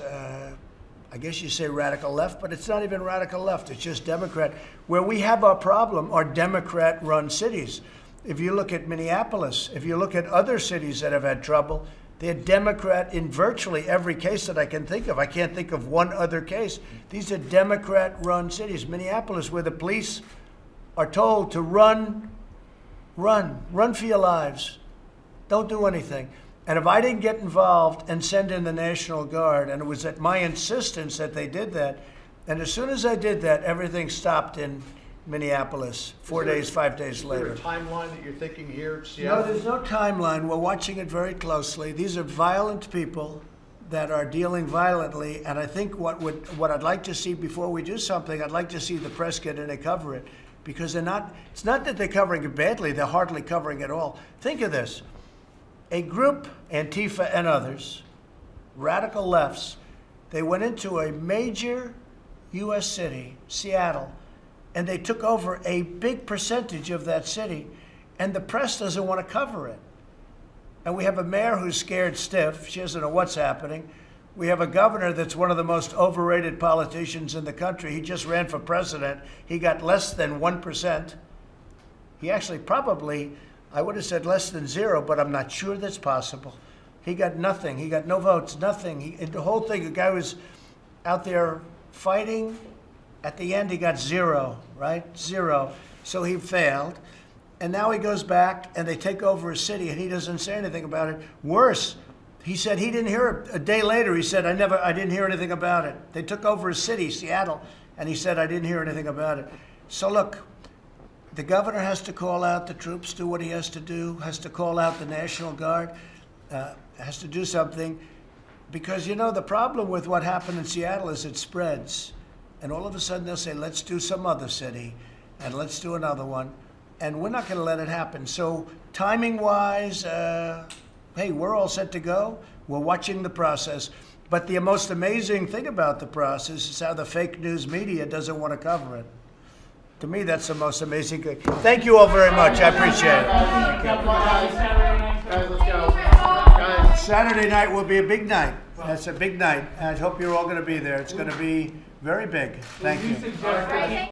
I guess you say radical left, but it's not even radical left. It's just Democrat. Where we have our problem are Democrat-run cities. If you look at Minneapolis, if you look at other cities that have had trouble, they're Democrat in virtually every case that I can think of. I can't think of one other case. These are Democrat-run cities. Minneapolis, where the police are told to run for your lives. Don't do anything. And if I didn't get involved and send in the National Guard, and it was at my insistence that they did that, and as soon as I did that, everything stopped in Minneapolis 5 days later. Is there a timeline that you're thinking here, No, Seattle? there's no timeline. We're watching it very closely. These are violent people that are dealing violently, and I think what I'd like to see before we do something, I'd like to see the press get in and cover it, because it's not that they're covering it badly, they're hardly covering it all. Think of this. A group, Antifa and others, radical lefts, they went into a major U.S. city, Seattle, and they took over a big percentage of that city, and the press doesn't want to cover it. And we have a mayor who's scared stiff. She doesn't know what's happening. We have a governor that's one of the most overrated politicians in the country. He just ran for president. He got less than 1%. He actually probably, I would have said less than 0, but I'm not sure that's possible. He got nothing. He got no votes, nothing. The whole thing, the guy was out there fighting. At the end, he got 0, right? 0. So he failed. And now he goes back, and they take over a city, and he doesn't say anything about it. Worse, he said he didn't hear it. A day later, he said, I didn't hear anything about it. They took over a city, Seattle, and he said, I didn't hear anything about it. So look, the governor has to call out the troops, do what he has to do, has to call out the National Guard, has to do something. Because, you know, the problem with what happened in Seattle is it spreads. And all of a sudden they'll say, let's do some other city, and let's do another one. And we're not going to let it happen. So timing-wise, hey, we're all set to go. We're watching the process. But the most amazing thing about the process is how the fake news media doesn't want to cover it. To me, that's the most amazing thing. Thank you all very much. I appreciate it. Saturday night will be a big night. That's a big night. I hope you're all going to be there. It's going to be very big. Thank you.